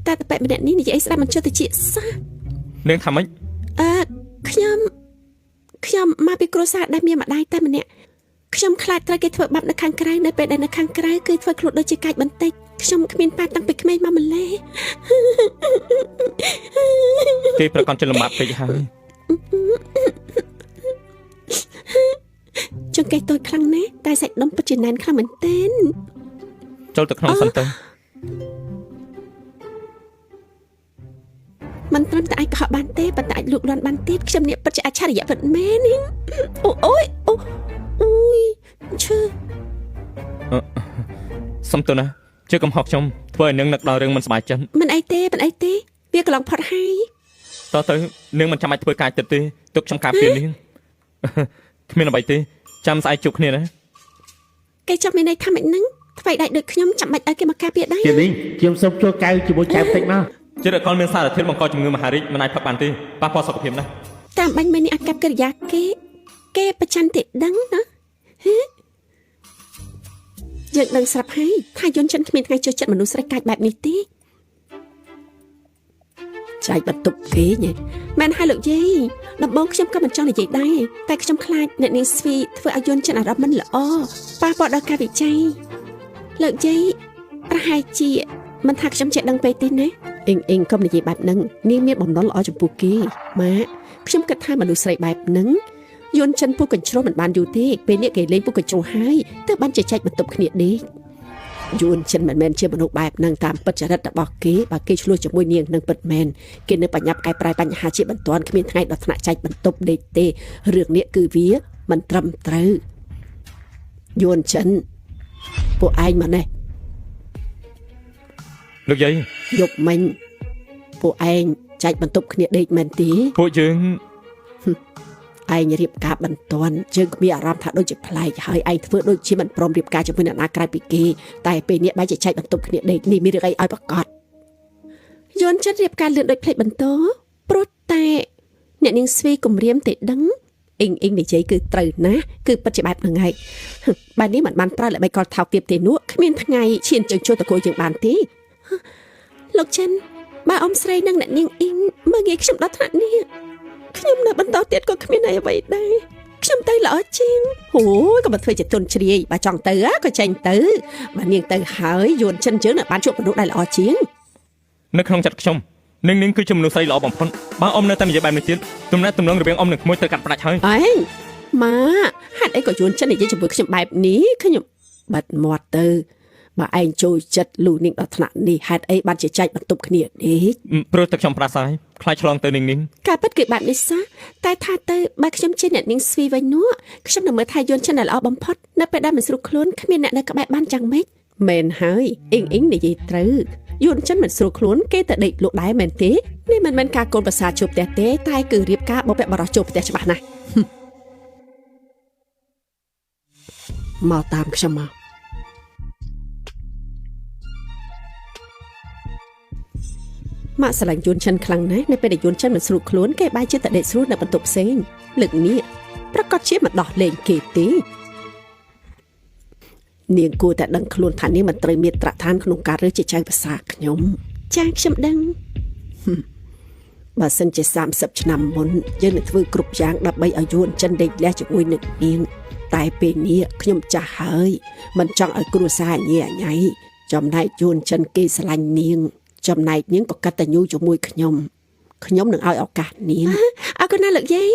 តែតែម្នាក់នេះនិយាយស្ដាប់មិនជឿទៅជាសោះ នឹងថាម៉េច ខ្ញុំមកពីគ្រួសារដែលមានម្ដាយតែម្នាក់ខ្ញុំខ្លាចត្រូវគេធ្វើបាបនៅខាងក្រៅនៅពេលដែលនៅខាងក្រៅគឺធ្វើខ្លួនដូចជាកាច់បន្តិចខ្ញុំគ្មានប៉ាតាំងពីក្មេងមកម្លេះ គេប្រកាន់ចិត្តលំបាកពេកហើយ ចង្កេះតូចខ្លាំងណាស់តែសាច់ដុំពិតជាណែនខ្លាំងមែនទែន ចូលទៅក្នុងសិនទៅ មិនត្រឹមតែអាចកុហកបានទេប៉ុន្តែអាចលូកលាន់បានទៀតខ្ញុំនេះពិតជាអច្ឆរិយៈពិតមែននេះអូយឈឺ សុំទោសណាជឿកំហុសខ្ញុំធ្វើឲ្យនឹងនឹកដល់រឿងមិនសប្បាយចិត្ត មិនអីទេវាកន្លងផុតហើយ តើទៅនឹងមិនចាំបាច់ធ្វើការចិត្តទេទុកខ្ញុំការពារនេះ គ្មានអ្វីទេចាំស្អែកជួបគ្នាណា គេចាប់មានន័យថាម៉េចហ្នឹងថ្មីដៃដូចខ្ញុំចាំបាច់ឲ្យគេមកការពារដែរ chị ninh chim sông chua cay chỉ muốn chạm tịnh mà ចិត្តអកលមានសារធាតុបង្កជំងឺមហារីកមិនអាចផឹកបានទេប៉ះពាល់សុខភាពណាស់ តាមបាញ់មែននេះអាកប្បកិរិយាគេប្រច័នទេដឹងណាយើងដឹងស្រាប់ហើយថាយន្តចិនគ្មានថ្ងៃចូលចិត្តមនុស្សស្រីកាច់បែបនេះទេចែកបន្ទប់គេញ៉េមែនហើយលោកយាយដំបងខ្ញុំក៏មិនចង់និយាយដែរតែខ្ញុំខ្លាចអ្នកនាងស្វីធ្វើឲ្យយន្តចិនអារម្មណ៍មិនល្អប៉ះពាល់ដល់ការវិច័យលោកយាយប្រហែលជាមិនថាខ្ញុំចេះដឹងពេកទេណាអ៊ីងកុំនិយាយបែបហ្នឹងនាងមានបំណុលល្អចំពោះគេម៉ាក់ខ្ញុំគិតថាមនុស្សស្រីបែបហ្នឹងយន្តចិនពុកកញ្ជ្រោះមិនបានយូរទេពេលនេះគេលេងពុកកញ្ជ្រោះហើយទើបបានជជែកបន្ទប់គ្នាដេកយន្តចិនមិនមែនជាមនុស្សបែបហ្នឹងតាមពិតចរិតរបស់គេបើគេឆ្លោះជាមួយនាងនឹងពិតមែនគេនៅបញ្ញាប់កែប្រែបញ្ហាជាបន្ទាន់គ្មានថ្ងៃដល់ថ្នាក់ចែកបន្ទប់ដេកទេរឿងនេះគឺវាមិនត្រឹមត្រូវយន្តចិនពួកឯងមកនេះ លោកយាយ យកមិញពួកឯងចែកបន្ទប់គ្នាដេកមែនទេ ពួកយើង ឯងរៀបការបន្ទាន់យើងគ្មានអារម្មណ៍ថាដូចជាប្លែកហើយឯងធ្វើដូចជាមិនព្រមរៀបការជាមួយអ្នកណាក្រៅពីគេតែពេលនេះបែរជាចែកបន្ទប់គ្នាដេកនេះមានរឿងអីឲ្យប្រកាសយន្តចិត្តរៀបការលឿនដូចផ្លេចបន្ទោព្រោះតែអ្នកនាងស្វីគំរាមទេដឹងអ៊ីងនិយាយគឺត្រូវណាគឺពិតជាបែបហ្នឹងហើយបែបនេះមិនបានប្រើល្បិចកលថោកទៀតទេនោះគ្មានថ្ងៃឈានចូលចូលតកូលយើងបានទេលោកចិនបើអ៊ំស្រីនិងអ្នកនាងអ៊ីងមើលងាយខ្ញុំដល់ថ្នាក់នេះខ្ញុំនៅបន្តទៀតក៏គ្មានអីអ្វីដែរខ្ញុំទៅល្អជាងអូយក៏មិនធ្វើជាទុនជ្រាយបើចង់ទៅក៏ចេញទៅបើនាងទៅហើយយួនចិនយើងនៅបានជួបមនុស្សដែលល្អជាង នៅក្នុងចិត្តខ្ញុំនឹងគឺជាមនុស្សស្រីល្អបំផុតបើអ៊ំនៅតែនិយាយបែបនេះទៀតទំនាក់ទំនងរវាងអ៊ំនិងក្មួយត្រូវកាត់ផ្ដាច់ហើយ អេម៉ាហេតុអីក៏យួនចិននិយាយជាមួយខ្ញុំបែបនេះខ្ញុំបាត់មាត់ទៅបើឯងចូលចិត្តលូនាងដល់ថ្នាក់នេះហេតុអីបានជាចែកបន្ទប់គ្នានេះ ព្រោះតែខ្ញុំប្រាស្រ័យខ្លាចឆ្លងទៅនឹង ការពិតគឺបែបនេះសោះតែថាទៅបើខ្ញុំជាអ្នកនាងស្វីវិញនោះខ្ញុំនឹងមើលថាយន្តចិនដែលល្អបំផុតនៅពេលដែលមិនស្រួលខ្លួនគ្មានអ្នកនៅក្បែរបានយ៉ាងម៉េចមែនហើយអ៊ីងនិយាយត្រូវយន្តចិនមិនស្រួលខ្លួនគេទៅដេកលក់ដែរមែនទេនេះមិនមែនការកូនប្រសាជួបផ្ទះទេតែគឺរៀបការបបិបរោះជួបផ្ទះច្បាស់ណាស់មកតាមខ្ញុំមកម៉ាក់ស្រឡាញ់យួនចិនខ្លាំងណាស់នៅពេលដែលយួនចិនមិនស្រួលខ្លួនគេបែរជាតែដេកស្រួលនៅបន្ទប់ផ្សេងលើកនេះប្រកាសជាមិនដោះលែងគេទេ នាងគួរតែដឹងខ្លួនថានាងមិនត្រូវមានត្រាក់ឋានក្នុងការរើសជាចៅភាសាខ្ញុំចាខ្ញុំដឹងបើសិនជា30ឆ្នាំមុនយើងនឹងធ្វើគ្រប់យ៉ាងដើម្បីឲ្យយួនចិនដេកលះជាមួយនឹងនាងតែពេលនេះខ្ញុំចាស់ហើយមិនចង់ឲ្យគ្រួសារញ៉ៃអញ៉ៃចំណែកយួនចិនគេស្រឡាញ់នាងចំណែកនាងក៏កតញ្ញូជាមួយខ្ញុំនឹងឲ្យឱកាសនាងអរគុណណាស់លោកយាយ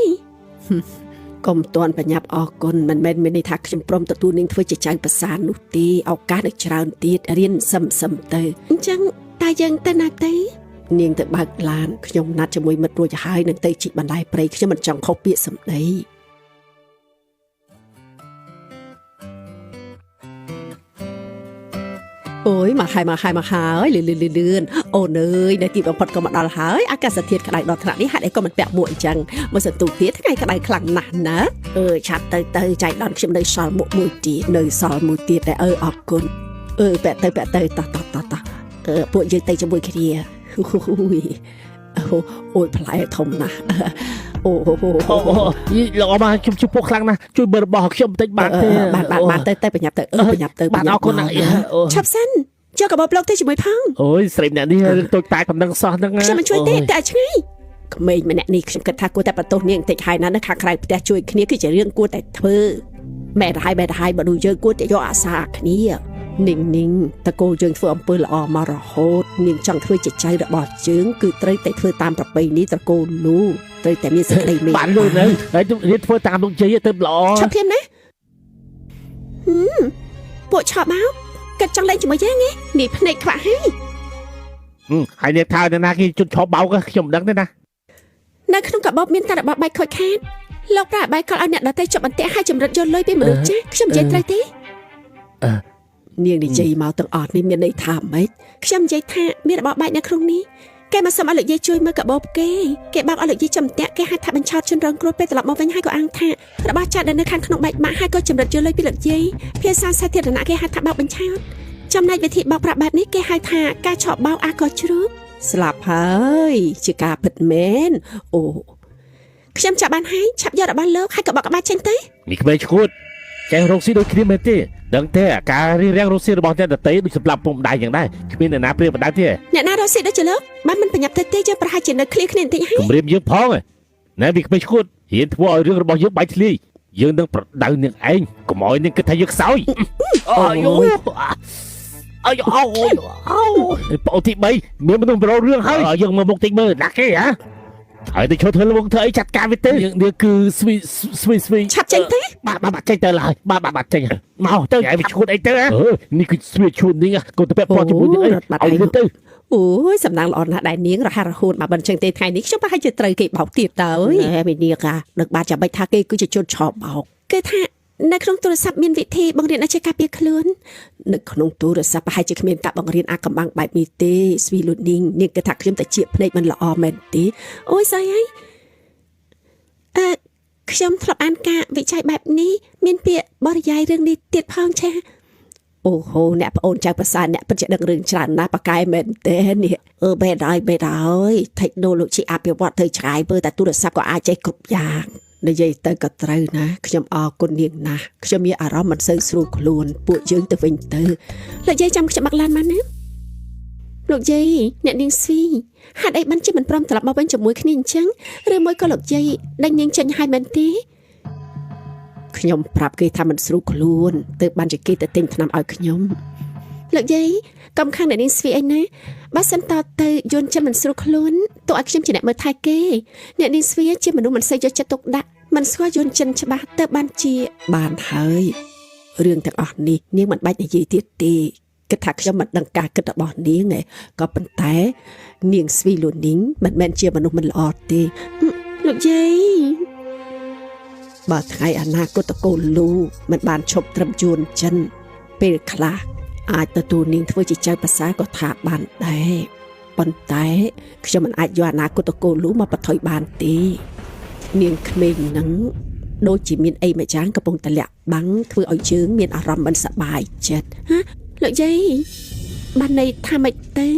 កុំទាន់បញ្ញាប់អរគុណមិនមែនមានន័យថាខ្ញុំព្រមទទួលនាងធ្វើជាចៅប្រសាននោះទេឱកាសនឹងច្រើនទៀតរៀនសឹមទៅអញ្ចឹងតែយើងទៅណាទៅនាងទៅបើកឡានខ្ញុំណាត់ជាមួយមិត្តរួចហើយនឹងទៅជីកបណ្ដាយព្រៃខ្ញុំមិនចង់ខុសពាក្យសម្ដីអូយមកហើយលឿនអូនអើយនៅទីបំផុតក៏មកដល់ហើយអាកាសធាតុក្តៅដល់ថ្នាក់នេះហេតុអីក៏មិនពាក់មួកអញ្ចឹងមកសន្ទុះទៀតថ្ងៃក្តៅខ្លាំងណាស់ណាឆាប់ទៅចៃដន្យខ្ញុំនៅសល់មួកមួយទៀតតែអរគុណពាក់ទៅតោះពួកយើងទៅជាមួយគ្នាអូយផ្លែធំណាស់អូល្អមកខ្ញុំជួបពួកខ្លាំងណាស់ជួយមើលរបស់ខ្ញុំបន្តិចបានទេបានទៅបញ្ញាប់ទៅបានអរគុណណាស់ឆាប់សិនយកកាបូបលោកទៅជាមួយផងអូយស្រីម្នាក់នេះរឿងតូចតាចប៉ុណ្ណឹងសោះហ្នឹងខ្ញុំមិនជួយទេតែឲ្យឆ្ងាយក្មេងម្នាក់នេះខ្ញុំគិតថាគួរតែបន្ទោសនាងបន្តិចហើយណានៅខាងក្រៅផ្ទះជួយគ្នាគឺជារឿងគួរតែធ្វើមែនហើយបើដូចយើងគួរតែយកអាសាគ្នានាងតកូលយើងធ្វើអំពើល្អមករហូតនាងចង់ធ្វើជាចៅរបស់ជើងគឺត្រូវតែធ្វើតាមប្រពៃណីតកូលលូត្រូវតែមានសេចក្តីមេត្តាបានលុយនៅហើយរៀនធ្វើតាមលោកយាយទៅល្អឆាប់ភ្លាមណាពួកឆាប់មកគិតចង់លេងជាមួយយើងនេះភ្នែកខ្វាក់ហើយនាងថានៅណាគេជន់ឆោបបោកខ្ញុំមិនដឹងទេណានៅក្នុងកាបូបមានតែរបស់បែកខូចខាតលោកប្រាបែកកលឲ្យអ្នកដទៃចុះបន្ទាក់ឲ្យចម្រិតយកលុយពីមនុស្សចាស់ខ្ញុំនិយាយត្រូវទេនាងនិយាយមកទាំងអស់នេះមានន័យថាម៉េចខ្ញុំនិយាយថាមានរបស់បែកនៅក្នុងនេះគេមកសុំឲ្យលោកយាយជួយមើលកាបូបគេបោកឲ្យលោកយាយចំតាក់គេហៅថាបញ្ឆោតជនរងគ្រោះពេលត្រឡប់មកវិញហើយក៏អាងថារបស់ចាស់ដែលនៅខាងក្នុងបែកម៉ាក់ហើយក៏ចម្រិតយកលុយពីលោកយាយភាសាសាធារណៈគេហៅថាបោកបញ្ឆោតចំណែកវិធីបោកប្រាក់បែបនេះគេហៅថាការឆក់បោកអាក៏ជ្រូកស្លាប់ហើយជាការពិតមែនអូខ្ញុំចាប់បានហើយឆាប់យករបស់លោកហើយក៏បោកក្បាច់ចេញទៅនេះក្មេងឈួតចេះរកស៊ីដូចគ្នាមែនទេដឹងទេអាការរៀបរៀងរកស៊ីរបស់អ្នកដទៃដូចសម្រាប់ពុកម្ដាយយ៉ាងដែរគ្មានអ្នកណាព្រាបបណ្ដោយទេអ្នកណារកស៊ីដូចជាលោកបានមិនប្រញាប់ទៅទេយើងប្រហែលជានៅឃ្លៀគ្នាបន្តិចហើយគម្រាមយើងផងណែវាក្មេងឈួតហ៊ានធ្វើឲ្យរឿងរបស់យើងបែកធ្លាយយើងនឹងប្រដៅនាងឯងកុំឲ្យនាងគិតថាយើងខ្សោយប៉ោទី3មានមនុស្សប្រោរឿងហើយយើងមកមុខតិចមើលណាគេហ៎ហើយទៅឈប់ធ្វើលងធ្វើអីចាត់ការវាទៅនេះគឺស្វីឆាប់ចេញទៅបាទចេញទៅឡើយបាទចេញមកទៅឲ្យវាឈួតអីទៅនេះគឺស្វីឈួតនេះកូនទៅពាក់ព័ន្ធជាមួយនឹងអីឲ្យទៅអូយសំណាងល្អណាស់ដែរនាងរហ័សរហួនបើមិនចឹងទេថ្ងៃនេះខ្ញុំប្រហែលជាត្រូវគេបោកទៀតតើអើយមីនាងដឹកបាទចាំបាច់ថាគេគឺជាជនឆោបបោកគេថានៅក្នុងទូរស័ព្ទមានវិធីបង្រៀនឲ្យចេះការពារខ្លួននៅក្នុងទូរស័ព្ទប្រហែលជាគ្មានការបង្រៀនអាកំបាំងបែបនេះទេស្វីលូនីងនាងគេថាខ្ញុំតែជាភ្នែកមិនល្អមែនទេអូយស្អីហើយខ្ញុំធ្លាប់អានការវិច័យបែបនេះមានពាក្យបរិយាយរឿងនេះទៀតផងចាអូហូអ្នកប្អូនចៅប្រសាអ្នកពិតជាដឹងរឿងច្រើនណាស់ប៉ាកែមែនទេនេះបែរហើយเทคโนโลยีអភិវឌ្ឍទៅឆ្ងាយមើលតែទូរស័ព្ទក៏អាចចេះគ្រប់យ៉ាងនិយាយទៅក៏ត្រូវណាខ្ញុំអរគុណនាងណាស់ខ្ញុំមានអារម្មណ៍មិនសូវស្រួលខ្លួនពួកយើងទៅវិញទៅលោកយាយចាំខ្ញុំបាក់ឡានមកណាលោកយាយអ្នកនាងស្វីហេតុអីបានជាមិនព្រមត្រឡប់មកវិញជាមួយគ្នាអញ្ចឹងឬមួយក៏លោកយាយដេញនាងចេញហើយមែនទេខ្ញុំប្រាប់គេថាមិនស្រួលខ្លួនទើបបានជាគេទៅទិញថ្នាំឲ្យខ្ញុំលោកយាយកុំខាងអ្នកនាងស្វីអីណាបើសិនតទៅយន់ចិនមិនស្រួលខ្លួនទោះឲ្យខ្ញុំជាអ្នកមើលថែគេអ្នកនាងស្វីជាមនុស្សមិនសូវយកចិត្តទុកដាក់មិនស្គាល់យន់ចិនច្បាស់ទៅបានជាបានហើយរឿងទាំងអស់នេះនាងមិនបាច់និយាយទៀតទេគិតថាខ្ញុំមិនដឹងការគិតរបស់នាងឯងក៏ប៉ុន្តែនាងស្វីលូនីងមិនមែនជាមនុស្សមិនល្អទេលោកយាយបើថ្ងៃអនាគតតកូលលូមិនបានឈប់ត្រឹមយន់ចិនពេលខ្លះអាចទទួលនាងធ្វើជាចៅប្រសាក៏ថាបានដែរប៉ុន្តែខ្ញុំមិនអាចយកអនាគតកូលលូមកបន្ថយបានទេនាងក្មេងនឹងដូចជាមានអីមួយយ៉ាងកំពុងតែលាក់បាំងធ្វើឲ្យជើងមានអារម្មណ៍មិនសប្បាយចិត្តលោកយាយបានន័យថាម៉េចទៅ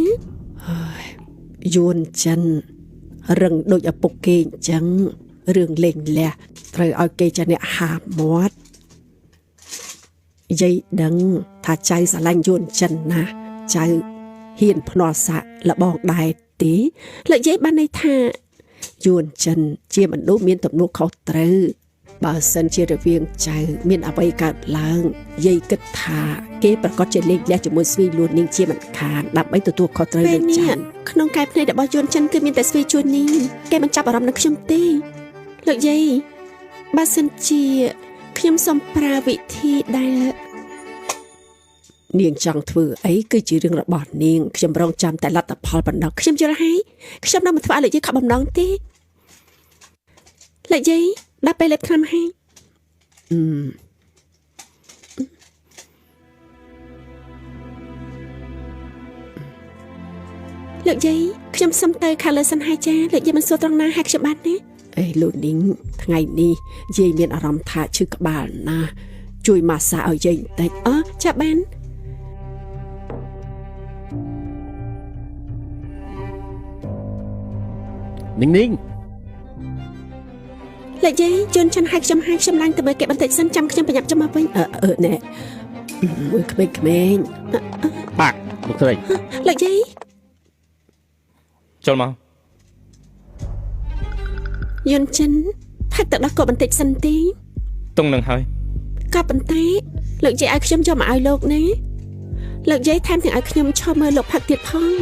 យួនចិនរឹងដូចឪពុកគេអញ្ចឹងរឿងលេងលះត្រូវឲ្យគេចាអ្នកហាមាត់ យាយដឹងថាចៅស្រឡាញ់យួនចិនណាស់ចៅហ៊ានភ្នាល់សាក់លបងដែរទេលោកយាយបានន័យថាយួនចិនជាមនុស្សមានទំនួលខុសត្រូវបើសិនជារវាងចៅមានអ្វីកើតឡើងយាយគិតថាគេប្រកាសជាលេងលះជាមួយស្វីលួននាងជាមិនខានដើម្បីទទួលខុសត្រូវលើចៅក្នុងកែភ្នែករបស់យួនចិនគឺមានតែស្វីជួននាងគេមិនចាប់អារម្មណ៍នឹងខ្ញុំទេលោកយាយបើសិនជាខ្ញុំសូមប្រើវិធីដែលនាងចង់ធ្វើអីគឺជារឿងរបស់នាងខ្ញុំរងចាំតែលទ្ធផលប៉ុណ្ណោះខ្ញុំយល់ហើយខ្ញុំនឹងមិនធ្វើឲ្យលោកយាយខកបំណងទេលោកយាយដល់ពេលលេបថ្នាំហើយលោកយាយខ្ញុំសុំទៅខាងលើសិនហើយចាលោកយាយមិនសួរត្រង់ណាហើយខ្ញុំបានទេអេលោកនាងថ្ងៃនេះយាយមានអារម្មណ៍ថាឈឺក្បាលណាស់ជួយម៉ាស្សាឲ្យយាយបន្តិចចាបាននាងលោកយាយជន់ចិនហើយខ្ញុំឡើងទៅមើលគេបន្តិចសិនចាំខ្ញុំប្រញាប់ចាំមកវិញណែមើលក្មេងបាទលោកស្រីលោកយាយចូលមកយន់ចិនផឹកទឹកដោះគោបន្តិចសិនទេតុងនឹងហើយក៏ប៉ុន្តែលោកយាយឲ្យខ្ញុំយកមកឲ្យលោកណាលោកយាយថែមទាំងឲ្យខ្ញុំឈប់មើលលោកផឹកទៀតផង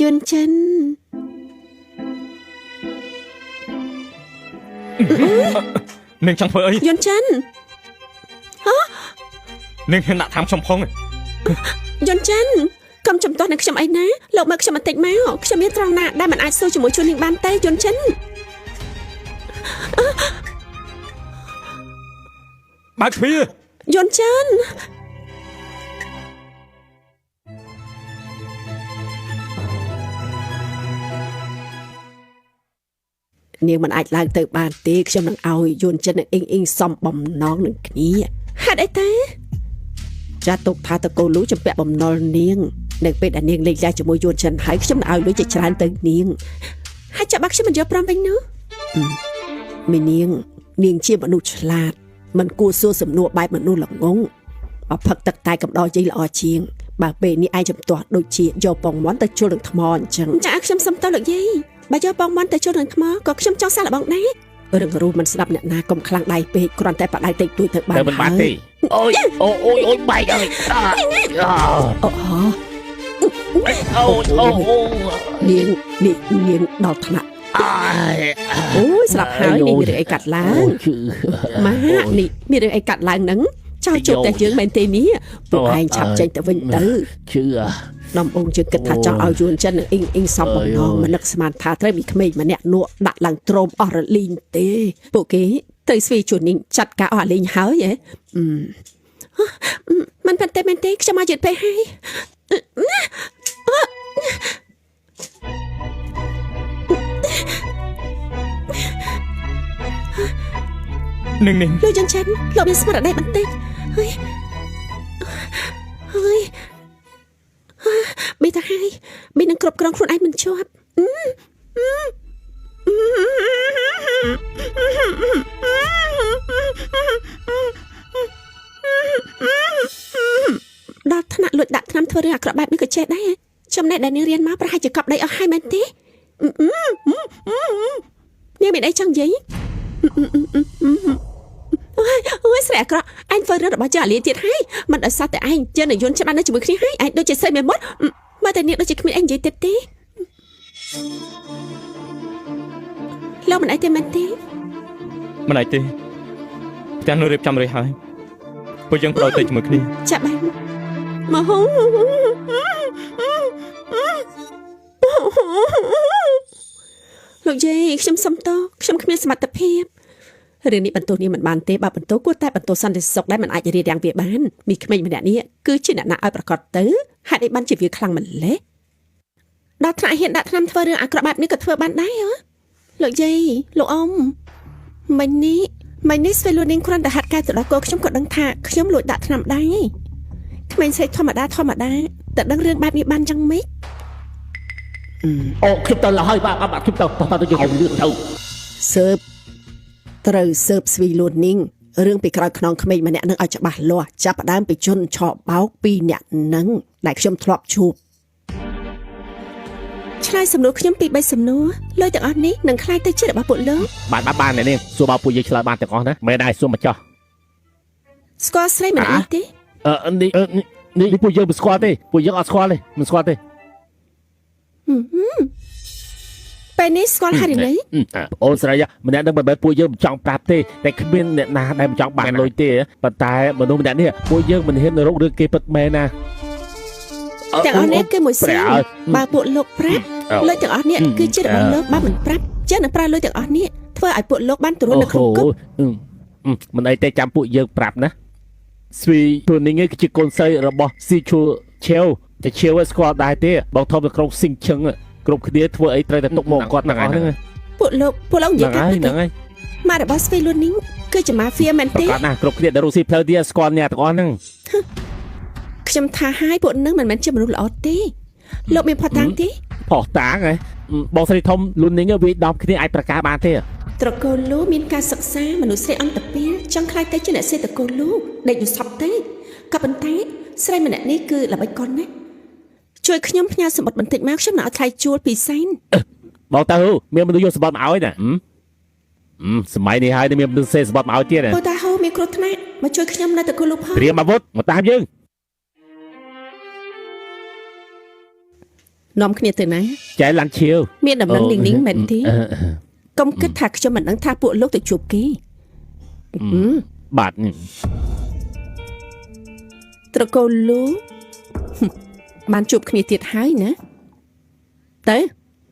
យន់ចិននាងចង់ធ្វើអីយន់ចិននាងហ៊ានដាក់តាមខ្ញុំផងយន់ចិនកុំចំទាស់នឹងខ្ញុំអីណាលោកមើលខ្ញុំបន្តិចមកខ្ញុំមានត្រង់ណាដែលមិនអាចសួរជាមួយជួននាងបានទេយន់ចិនបើកទ្វារយន់ចិននាងមិនអាចឡើងទៅបានទេខ្ញុំនឹងឲ្យយួនចិននិងអ៊ីងសំបំណងនឹងគ្នាហេតុអីទេចាត់ទុកថាតកូលូចម្ពាក់បំណុលនាងនៅពេលដែលនាងលេងលះជាមួយយួនចិនហើយខ្ញុំនឹងឲ្យលុយជាច្រើនទៅនាងហើយចាំបាក់ខ្ញុំមិនយកព្រមវិញនោះមីនាងជាមនុស្សឆ្លាតមិនគួរសួរសំណួរបែបមនុស្សល្ងងបើផឹកទឹកតែកំដរយាយល្អជាងបើពេលនេះឯងចំទាស់ដូចជាយកពងមាន់ទៅជុលនឹងថ្មអញ្ចឹងចាខ្ញុំសុំតើលោកយាយបើយកបងមាន់ទៅជុលនឹងថ្មក៏ខ្ញុំចង់សាកល្បងដែររឿងរូបមិនស្ដាប់អ្នកណាកុំខ្លាំងដៃពេកគ្រាន់តែបដៃតិចតួចទៅបានមិនបានទេអូយបែកអើយនាងដល់ថ្នាក់អូយស្លាប់ហើយនេះមានរឿងអីកាត់ឡើងម៉ានេះមានរឿងអីកាត់ឡើងហ្នឹងចោលជួបតែយើងមែនទេនេះពួកឯងឆាប់ចេញទៅវិញទៅជឿដំបងជឿគិតថាចង់ឲ្យយួនចិននិងអ៊ីងសំបំណងមិននឹកស្មានថាត្រូវមានក្មេងម្នាក់នោះដាក់ឡើងទ្រោមអស់រលីងទេពួកគេត្រូវស្វីជួននាងចាត់ការអស់រលីងហើយមិនប៉ុន្តែមែនទេខ្ញុំមកយឺតពេកហើយនាងលោកយន់ចិនលោកមានស្មារតីបន្តិចហើយបីតាហើយបីនឹងគ្រប់គ្រងខ្លួនឯងមិនជាប់ដល់ថ្នាក់លួចដាក់ថ្នាំធ្វើរឿងអាក្រក់បែបនេះក៏ចេះដែរចំណេះដែលនាងរៀនមកប្រហែលជាកប់ដីអស់ហើយមែនទេនាងមានអីចង់និយាយអូយស្រែអាក្រក់ឯងធ្វើរឿងរបស់ចាអាលីទៀតហើយមិនឲ្យសោះតែឯងជឿនយន្តច្បាស់នៅជាមួយគ្នាហើយឯងដូចជាស្រីមេមត់មើលតែនាងដូចជាគ្មានឯងនិយាយទៀតទេលោកមិនអីទេមែនទេមិនអីទេផ្ទះនោះរៀបចំរួចហើយពួកយើងប្រដៅទៅជាមួយគ្នាចាបានមកហូលោកយាយខ្ញុំសុំតខ្ញុំគ្មានសមត្ថភាពរឿងនេះបន្ទោសនេះមិនបានទេបើបន្ទោសគួរតែបន្ទោសសន្តិសុខដែលមិនអាចរៀបរៀងវាបានមីក្មេងម្នាក់នេះគឺជាអ្នកណាឲ្យប្រកាសទៅហេតុអីបានជាវាខ្លាំងម្ល៉េះដល់ថ្នាក់ហ៊ានដាក់ថ្នាំធ្វើរឿងអាក្រក់បែបនេះក៏ធ្វើបានដែរហ៎លោកយាយលោកអ៊ំមិញនេះ មិននេះស្វេលួននាងគ្រាន់តែហាត់កាយទៅដល់កូនខ្ញុំក៏ដឹងថាខ្ញុំលួចដាក់ថ្នាំដែរក្មេងស្រីធម្មតាតែដឹងរឿងបែបនេះបានចឹងម៉េច អូខ្ញុំទៅឡើយបាទខ្ញុំទៅយើងរឿងទៅ ស៊ើបត្រូវស៊ើបស្វីលួននាងរឿងពីក្រោយខ្នងក្មេងម្នាក់នឹងឲ្យច្បាស់លាស់ចាប់ផ្ដើមពីជនឆោបោក2នាក់នឹងដែលខ្ញុំធ្លាប់ជួបឆ្លើយសំណួរខ្ញុំពី3សំណួរលើទាំងអស់នេះនឹងខ្លាយទៅជារបស់ពួកលោក បានអ្នកនាងសួរមកពួកយើងឆ្លើយបានទាំងអស់ណាមិនដែរសួរមកចោះ ស្គាល់ស្រីម្នាក់នេះទេ នេះពួកយើងមិនស្គាល់ទេពួកយើងអត់ស្គាល់ទេមិនស្គាល់ទេ ពេលនេះស្គាល់ហើយឬ អូនស្រីម្នាក់នឹងមិនមែនពួកយើងមិនចង់ប្រាប់ទេតែគ្មានអ្នកណាដែលមិនចង់បានលុយទេប៉ុន្តែមនុស្សម្នាក់នេះពួកយើងមិនហ៊ានរករឿងគេពិតមែនណា ទាំងអស់នេះគឺមួយស្រីបើពួកលោកប្រាប់លុយទាំងអស់នេះគឺជារបស់លោកបើមិនប្រាប់ចឹងនឹងប្រើលុយទាំងអស់នេះធ្វើឲ្យពួកលោកបានទ្រួននៅក្នុងគុក មិនអីទេចាំពួកយើងប្រាប់ណាស្វីពួកនេះគឺជាកូនស្រីរបស់ស៊ីឈូឆេវតែឆេវស្គាល់ដែរទេបងធំនៅក្នុងស៊ីងឈឹងគ្រប់គ្នាធ្វើអីត្រូវតែទុកមកគាត់ហ្នឹងហ្នឹង ពួកលោកនិយាយថាហ្នឹងហើយមករបស់ស្វីលួននេះគឺជាម៉ាហ្វៀមែនទេ គាត់ណាគ្រប់គ្នាដែលរុស៊ីផ្លូវទៀតស្គាល់អ្នកទាំងអស់ហ្នឹង ខ្ញុំថាហើយពួកនឹងមិនមែនជាមនុស្សល្អទេលោកមានផតាំងទេ ផោះតាងហ៎បងស្រីធំលួននេះវាដំគ្នាអាចប្រកាសបានទេ ត្រកូលលូមានការសិក្សាមនុស្សស្រីអន្តពាលចង់ខ្លាយទៅជាអ្នកសេដ្ឋកូលលូដេកយល់សពទេក៏ប៉ុន្តែស្រីម្នាក់នេះគឺល្បិចកលណាស់ជួយខ្ញុំផ្ញើសម្បត្តិបន្តិចមកខ្ញុំនឹងឲ្យថ្លៃជួល2សែន បងតើមានមនុស្សយកសម្បត្តិមកឲ្យណាសម័យនេះហើយមានមនុស្សសេសម្បត្តិមកឲ្យទៀត បងតើហូមានគ្រោះថ្នាក់មកជួយខ្ញុំនៅត្រកូលលូផង ព្រាមអាវុធមកតាមយើង នាំគ្នាទៅណា ចែឡាន់ឈៀវ មានដំណឹងលីងមែនទេកុំគិតថាខ្ញុំមិនដឹងថាពួកលោកទៅជួបគេបាទ ត្រកូលលូបានជួបគ្នាទៀតហើយណាទៅ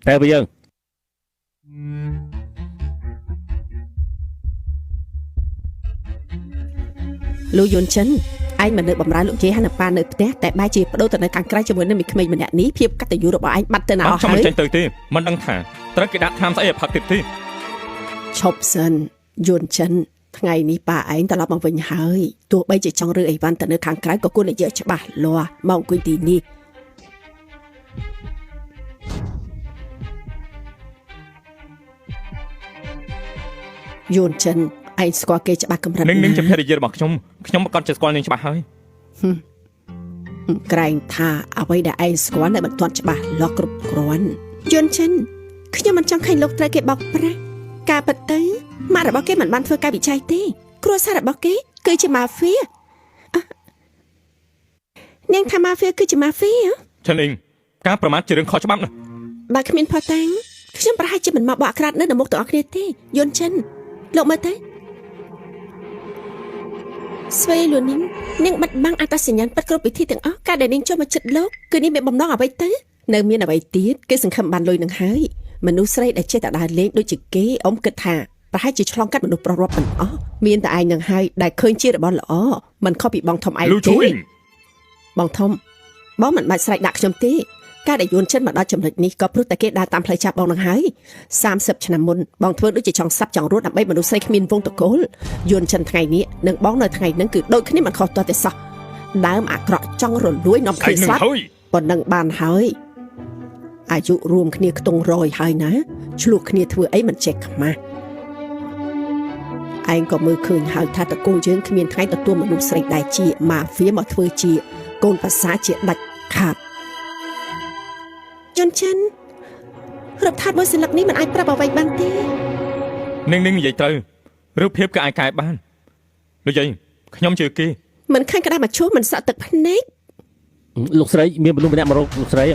ពេលយើង លូយួនចិនឯងមិននៅបំរើលោកជេហើយនៅប៉ានៅផ្ទះតែបែរជាបដូរទៅនៅខាងក្រៅជាមួយនឹងមីក្មេងម្នាក់នេះភាពកតញ្ញូរបស់ឯងបាត់ទៅណាអស់ហើយខ្ញុំមិនចេញទៅទេមិនដឹងថាត្រូវគេដាក់ថ្នាំស្អីឲ្យផឹកទៀតទេឈប់សិនយួនចិនថ្ងៃនេះប៉ាឯងត្រឡប់មកវិញហើយទោះបីជាចង់រើអីវ៉ាន់ទៅនៅខាងក្រៅក៏គួរនិយាយច្បាស់លាស់មកអង្គុយទីនេះយួនចិនឯងស្គាល់គេច្បាស់កម្រិតនឹងជាភរិយារបស់ខ្ញុំក៏ចេះស្គាល់នឹងច្បាស់ហើយក្រែងថាអ្វីដែលឯងស្គាល់នៅមិនទាន់ច្បាស់លាស់គ្រប់គ្រាន់យួនចិនខ្ញុំមិនចង់ឃើញលោកត្រូវគេបោកប្រាស់ការពិតទៅម៉ាក់របស់គេមិនបានធ្វើការវិจัยទេគ្រួសាររបស់គេគឺជាម៉ាហ្វៀនាងថាម៉ាហ្វៀគឺជាម៉ាហ្វៀចិនអ៊ីងការប្រមាថជារឿងខុសច្បាប់ណាស់បើគ្មានផតាំងខ្ញុំប្រហែលជាមិនមកបកក្រាតនៅមុខទាំងអស់គ្នាទេយួនចិនលោកមើលទៅស្វេលួននាងបាត់បង់អត្តសញ្ញាណពិតគ្រប់វិធីទាំងអស់ការដែលនាងចូលមកចិត្តលោកគឺនាងមានបំណងអ្វីទៅនៅមានអ្វីទៀតគេសង្ឃឹមបានលុយនឹងហើយមនុស្សស្រីដែលចេះតែដើរលេងដូចជាគេអ៊ំគិតថាប្រហែលជាឆ្លងកាត់មនុស្សប្រុសរាប់មិនអស់មានតែឯងនឹងហើយដែលឃើញជារបស់ល្អមិនខុសពីបងធំឯងទេបងធំបងមិនបាច់ស្រែកដាក់ខ្ញុំទេការដែលយួនចិនមកដល់ចំណុចនេះក៏ព្រោះតែគេដើរតាមផ្លូវចាប់បងនឹងហើយ30ឆ្នាំមុនបងធ្វើដូចជាចង់សាប់ចង់រត់ដើម្បីមនុស្សស្រីគ្មានវងតកូលយួនចិនថ្ងៃនេះនឹងបងនៅថ្ងៃហ្នឹងគឺដូចគ្នាមិនខុសតតែសោះដើមអាក្រក់ចង់រលួយនាំគ្នាស្លាប់ប៉ុណ្ណឹងបានហើយអាយុរួមគ្នាខ្ទង់100ហើយណាឆ្លោះគ្នាធ្វើអីមិនចេះខ្មាស់ឯងក៏មើលឃើញហើយថាតកូលយើងគ្មានថ្ងៃទទួលមនុស្សស្រីដែលជាម៉ាហ្វៀមកធ្វើជាកូនប្រសាជាដាច់ខាតយន់ចិនរាប់ថាមួយសិលឹកនេះមិនអាចប្រាប់អ្វីបានទេនឹងនិយាយត្រូវរូបភាពក៏អាចកែបានលោកយាយខ្ញុំជឿគេមិនខាញ់ក្តារមកឈោះមិនសក់ទឹកភ្នែកលោកស្រីមានមនុស្សម្នាក់មករកលោកស្រី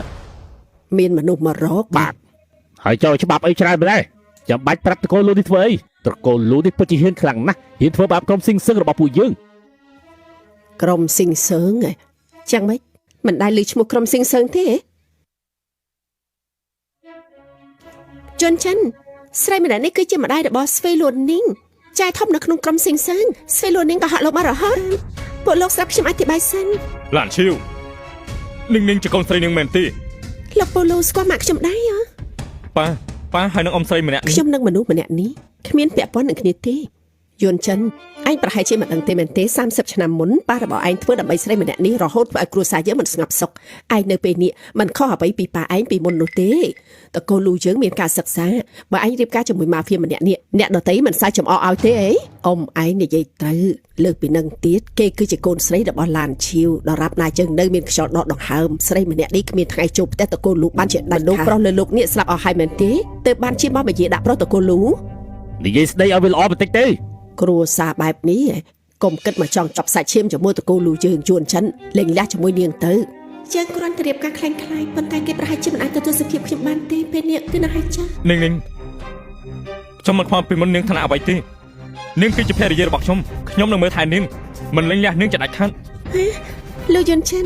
មានមនុស្សមករកបាទហើយចូលច្បាប់អីច្រើនមែនដែរចាំបាច់ប្រាប់តកូលលូនេះធ្វើអីតកូលលូនេះពិតជាហ៊ានខ្លាំងណាស់ហ៊ានធ្វើបាបក្រុមស៊ីងសឹងរបស់ពួកយើងក្រុមស៊ីងសឹងចាំម៉េចមិនដែលឮឈ្មោះក្រុមស៊ីងសឹងទេជន់ចិនស្រីម្នាក់នេះគឺជាម្ដាយរបស់ស្វេលួននីងចែធំនៅក្នុងក្រុមស៊ីងសឹងស្វេលួននីងក៏ហាក់លោកមករហូតពួកលោកស្រាប់ខ្ញុំអធិប្បាយសិនឡានឈីវនឹងជាកូនស្រីនឹងមែនទេលោកពូលូស្គាល់ម៉ាក់ខ្ញុំដែរប៉ាហើយនឹងអ៊ំស្រីម្នាក់នេះខ្ញុំនឹងមនុស្សម្នាក់នេះគ្មានពាក់ព័ន្ធនឹងគ្នាទេ យួនចិនឯងប្រហែលជាមិនដឹងទេមែនទេ30ឆ្នាំមុនប៉ារបស់ឯងធ្វើដើម្បីស្រីម្នាក់នេះរហូតធ្វើឲ្យគ្រួសារយើងមិនស្ងប់សុខឯងនៅពេលនេះមិនខុសអ្វីពីប៉ាឯងពីមុននោះទេតកូលលូយើងមានការសិក្សាបើឯងរៀបការជាមួយម៉ាហ្វៀម្នាក់នេះអ្នកដតីមិនសាយចំអកឲ្យទេអីអ៊ំឯងនិយាយត្រូវលើកពីនឹងទៀតគេគឺជាកូនស្រីរបស់ឡានឈីវដរាបណាយើងនៅមានខ្យល់ដកដង្ហើមស្រីម្នាក់នេះគ្មានថ្ងៃជួបផ្ទះតកូលលូបានជាដាច់លោកប្រុសលើលោកនេះស្លាប់អស់ហើយមែនទេទើបបានជាបបនិយាយដាក់ប្រុសតកូលលូនិយាយស្ដីឲ្យវាល្អបន្តិចទេគ្រួសារបែបនេះកុំគិតមកចង់ចាប់សាច់ឈាមជាមួយតកូលលូយើងជួនចិនលេងលះជាមួយនាងទៅយើងគ្រាន់តែរៀបការខ្លាំងៗប៉ុន្តែគេប្រហែលជាមិនអាចទទួលសភាពខ្ញុំបានទេពេលនេះគឺណាស់ហើយចានាងខ្ញុំមិនខ្វល់ពីមុននាងឋានៈអ្វីទេនាងគឺជាភរិយារបស់ខ្ញុំនឹងមើលថែនាងមិនលេងលះនាងចដាច់ខាត់លោកយុនចិន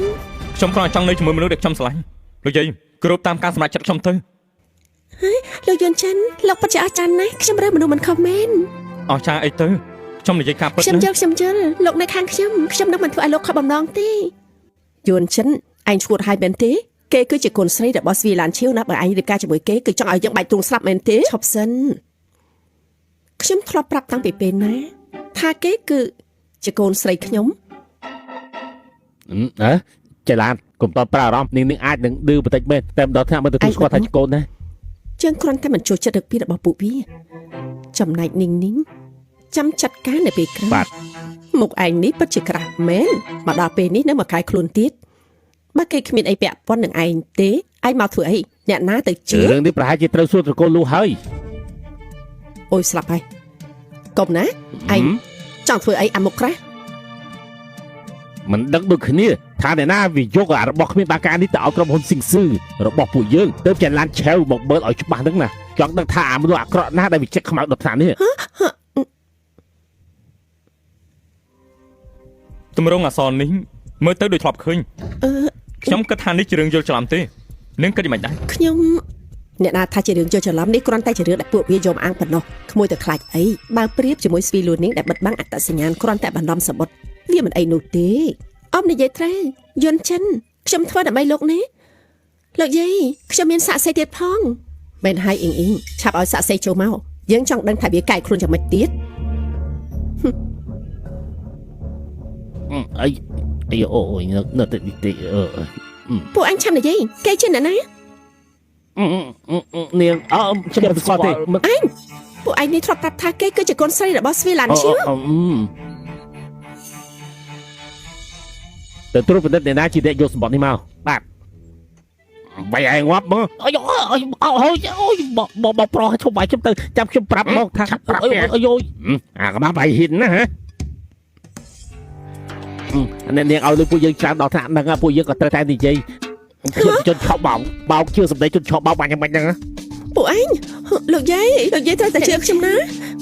ខ្ញុំគ្រាន់តែចង់នៅជាមួយមនុស្សដែលខ្ញុំស្រឡាញ់លោកយាយគោរពតាមការសម្រេចចិត្តខ្ញុំទៅលោកយុនចិនលោកពិតជាអស្ចារ្យណាស់ខ្ញុំរើសមនុស្សមិនខុសមែនអស្ចារ្យអីទៅខ្ញុំនិយាយការពិតខ្ញុំយល់លោកនៅខាងខ្ញុំនឹងមិនធ្វើឲ្យលោកខកបំណងទេយួនចិនឯងឈួតហើយមែនទេគេគឺជាកូនស្រីរបស់ស្វីឡានឈៀវណាបើឯងរៀបការជាមួយគេគឺចង់ឲ្យយើងបាច់ទ្រូងស្លាប់មែនទេឈប់សិនខ្ញុំធ្លាប់ប្រាប់តាំងពីពេលណាថាគេគឺជាកូនស្រីខ្ញុំចេឡានកុំតបប្រើអារម្មណ៍នាងអាចនឹងឌឺបន្តិចមែនតែម្ដងថ្នាក់មិនទទួលស្គាល់ថាជាកូនណាយើងគ្រាន់តែមិនចូលចិត្តរកពីរបស់ពួកវាចំណែកនីងចាំចាត់ការនៅពេលក្រោយបាទមុខឯងនេះពិតជាក្រាស់មែនមកដល់ពេលនេះនៅមកកាយខ្លួនទៀតបើគេគ្មានអីពាក់ព័ន្ធនឹងឯងទេឯងមកធ្វើអីអ្នកណាទៅជារឿងនេះប្រហែលជាត្រូវសួរត្រកូលលូហើយអូយស្លាប់ហើយកុំណាឯងចង់ធ្វើអីអាមុខក្រាស់មិនដឹងដូចគ្នាថាអ្នកណាវាយកអារបស់គ្មានបាការនេះទៅឲ្យក្រុមហ៊ុនស៊ីងស៊ឺរបស់ពួកយើងទៅចាឡានឆាវមកមើលឲ្យច្បាស់ហ្នឹងណាចង់ដឹងថាអាមនុស្សអាក្រក់ណាស់ដែលវាចេះខ្មៅដល់ថ្នាក់នេះទម្រង់អសរនេះមើលទៅដូចធ្លាប់ឃើញខ្ញុំគិតថានេះជារឿងយល់ច្រឡំទេនឹងគិតយ៉ាងម៉េចដែរខ្ញុំអ្នកណាថាជារឿងយល់ច្រឡំនេះគ្រាន់តែជារឿងដែលពួកវាយកអាំងប៉ុណ្ណោះក្មួយទៅខ្លាចអីបើប្រៀបជាមួយស្វីលូនីងដែលបិទបាំងអត្តសញ្ញាណគ្រាន់តែបណ្ដំសបុតវាមិនអីនោះទេអមនិយាយត្រូវយន់ចិនខ្ញុំធ្វើដើម្បីលោកនេះលោកយាយខ្ញុំមានសាក់សីទៀតផងមែនហើយអ៊ីងឆាប់ឲ្យសាក់សីចូលមកយើងចង់ដឹងថាវាកែខ្លួនយ៉ាងម៉េចទៀតអីអូយនៅតែទីពួកអញឆាប់និយាយគេជាអ្នកណានាងខ្ញុំស្គាល់ទេអញពួកឯងនេះធ្លាប់ប្រាប់ថាគេគឺជាកូនស្រីរបស់ស្វីឡានឈៀវទៅត្រួតពិនិត្យអ្នកណាជាអ្នកយកសម្បត្តិនេះមកបាទបាយឯងងាប់មើលអូយបប្រុសឈប់បាយខ្ញុំទៅចាំខ្ញុំប្រាប់មកថាអូយអាកបាបាយហ៊ានណាហ៎អ្នកនាងឲ្យលើពួកយើងច្រើនដល់ថ្នាក់ហ្នឹងពួកយើងក៏ត្រូវតែនិយាយជនឆក់បោកជឿសម្ដីជនឆក់បោកបាញ់យ៉ាងម៉េចហ្នឹងពួកឯងលោកយាយត្រូវតែជឿខ្ញុំណា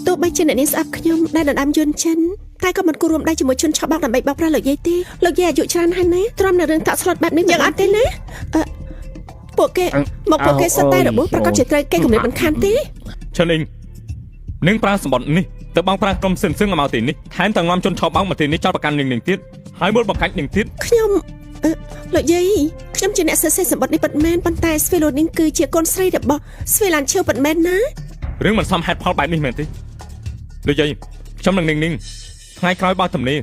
ទោះបីជាអ្នកនាងស្អប់ខ្ញុំដែលដណ្ដើមយន្តចិនតែក៏មិនគួររួមដៃជាមួយជនឆក់បោកដើម្បីបោកប្រាស់លោកយាយទេលោកយាយអាយុច្រើនហើយណាទ្រាំនៅរឿងតាក់ស្លុតបែបនេះយ៉ាងអត់ទេណាពួកគេសុទ្ធតែរបួសប្រកាសជាត្រូវគេគំនិតមិនខានទេឈិនអ៊ីងនឹងប្រើសម្បត្តិនេះទៅបងប្រាំងក្រុមសឹងមកទីនេះថែមទាំងនាំជនឆក់បោកមកទីនេះចោលប្រកាន់នឹងទៀតហើយមើលបង្កាច់នឹងទៀតខ្ញុំលោកយាយខ្ញុំជាអ្នកសរសេរសម្បត្តិនេះពិតមែនប៉ុន្តែស្វីឡូនីងគឺជាកូនស្រីរបស់ស្វីឡានឈៀវពិតមែនណារឿងមិនសមហេតុផលបែបនេះមែនទេលោកយាយខ្ញុំនឹងនាងថ្ងៃក្រោយបោះទំនេរ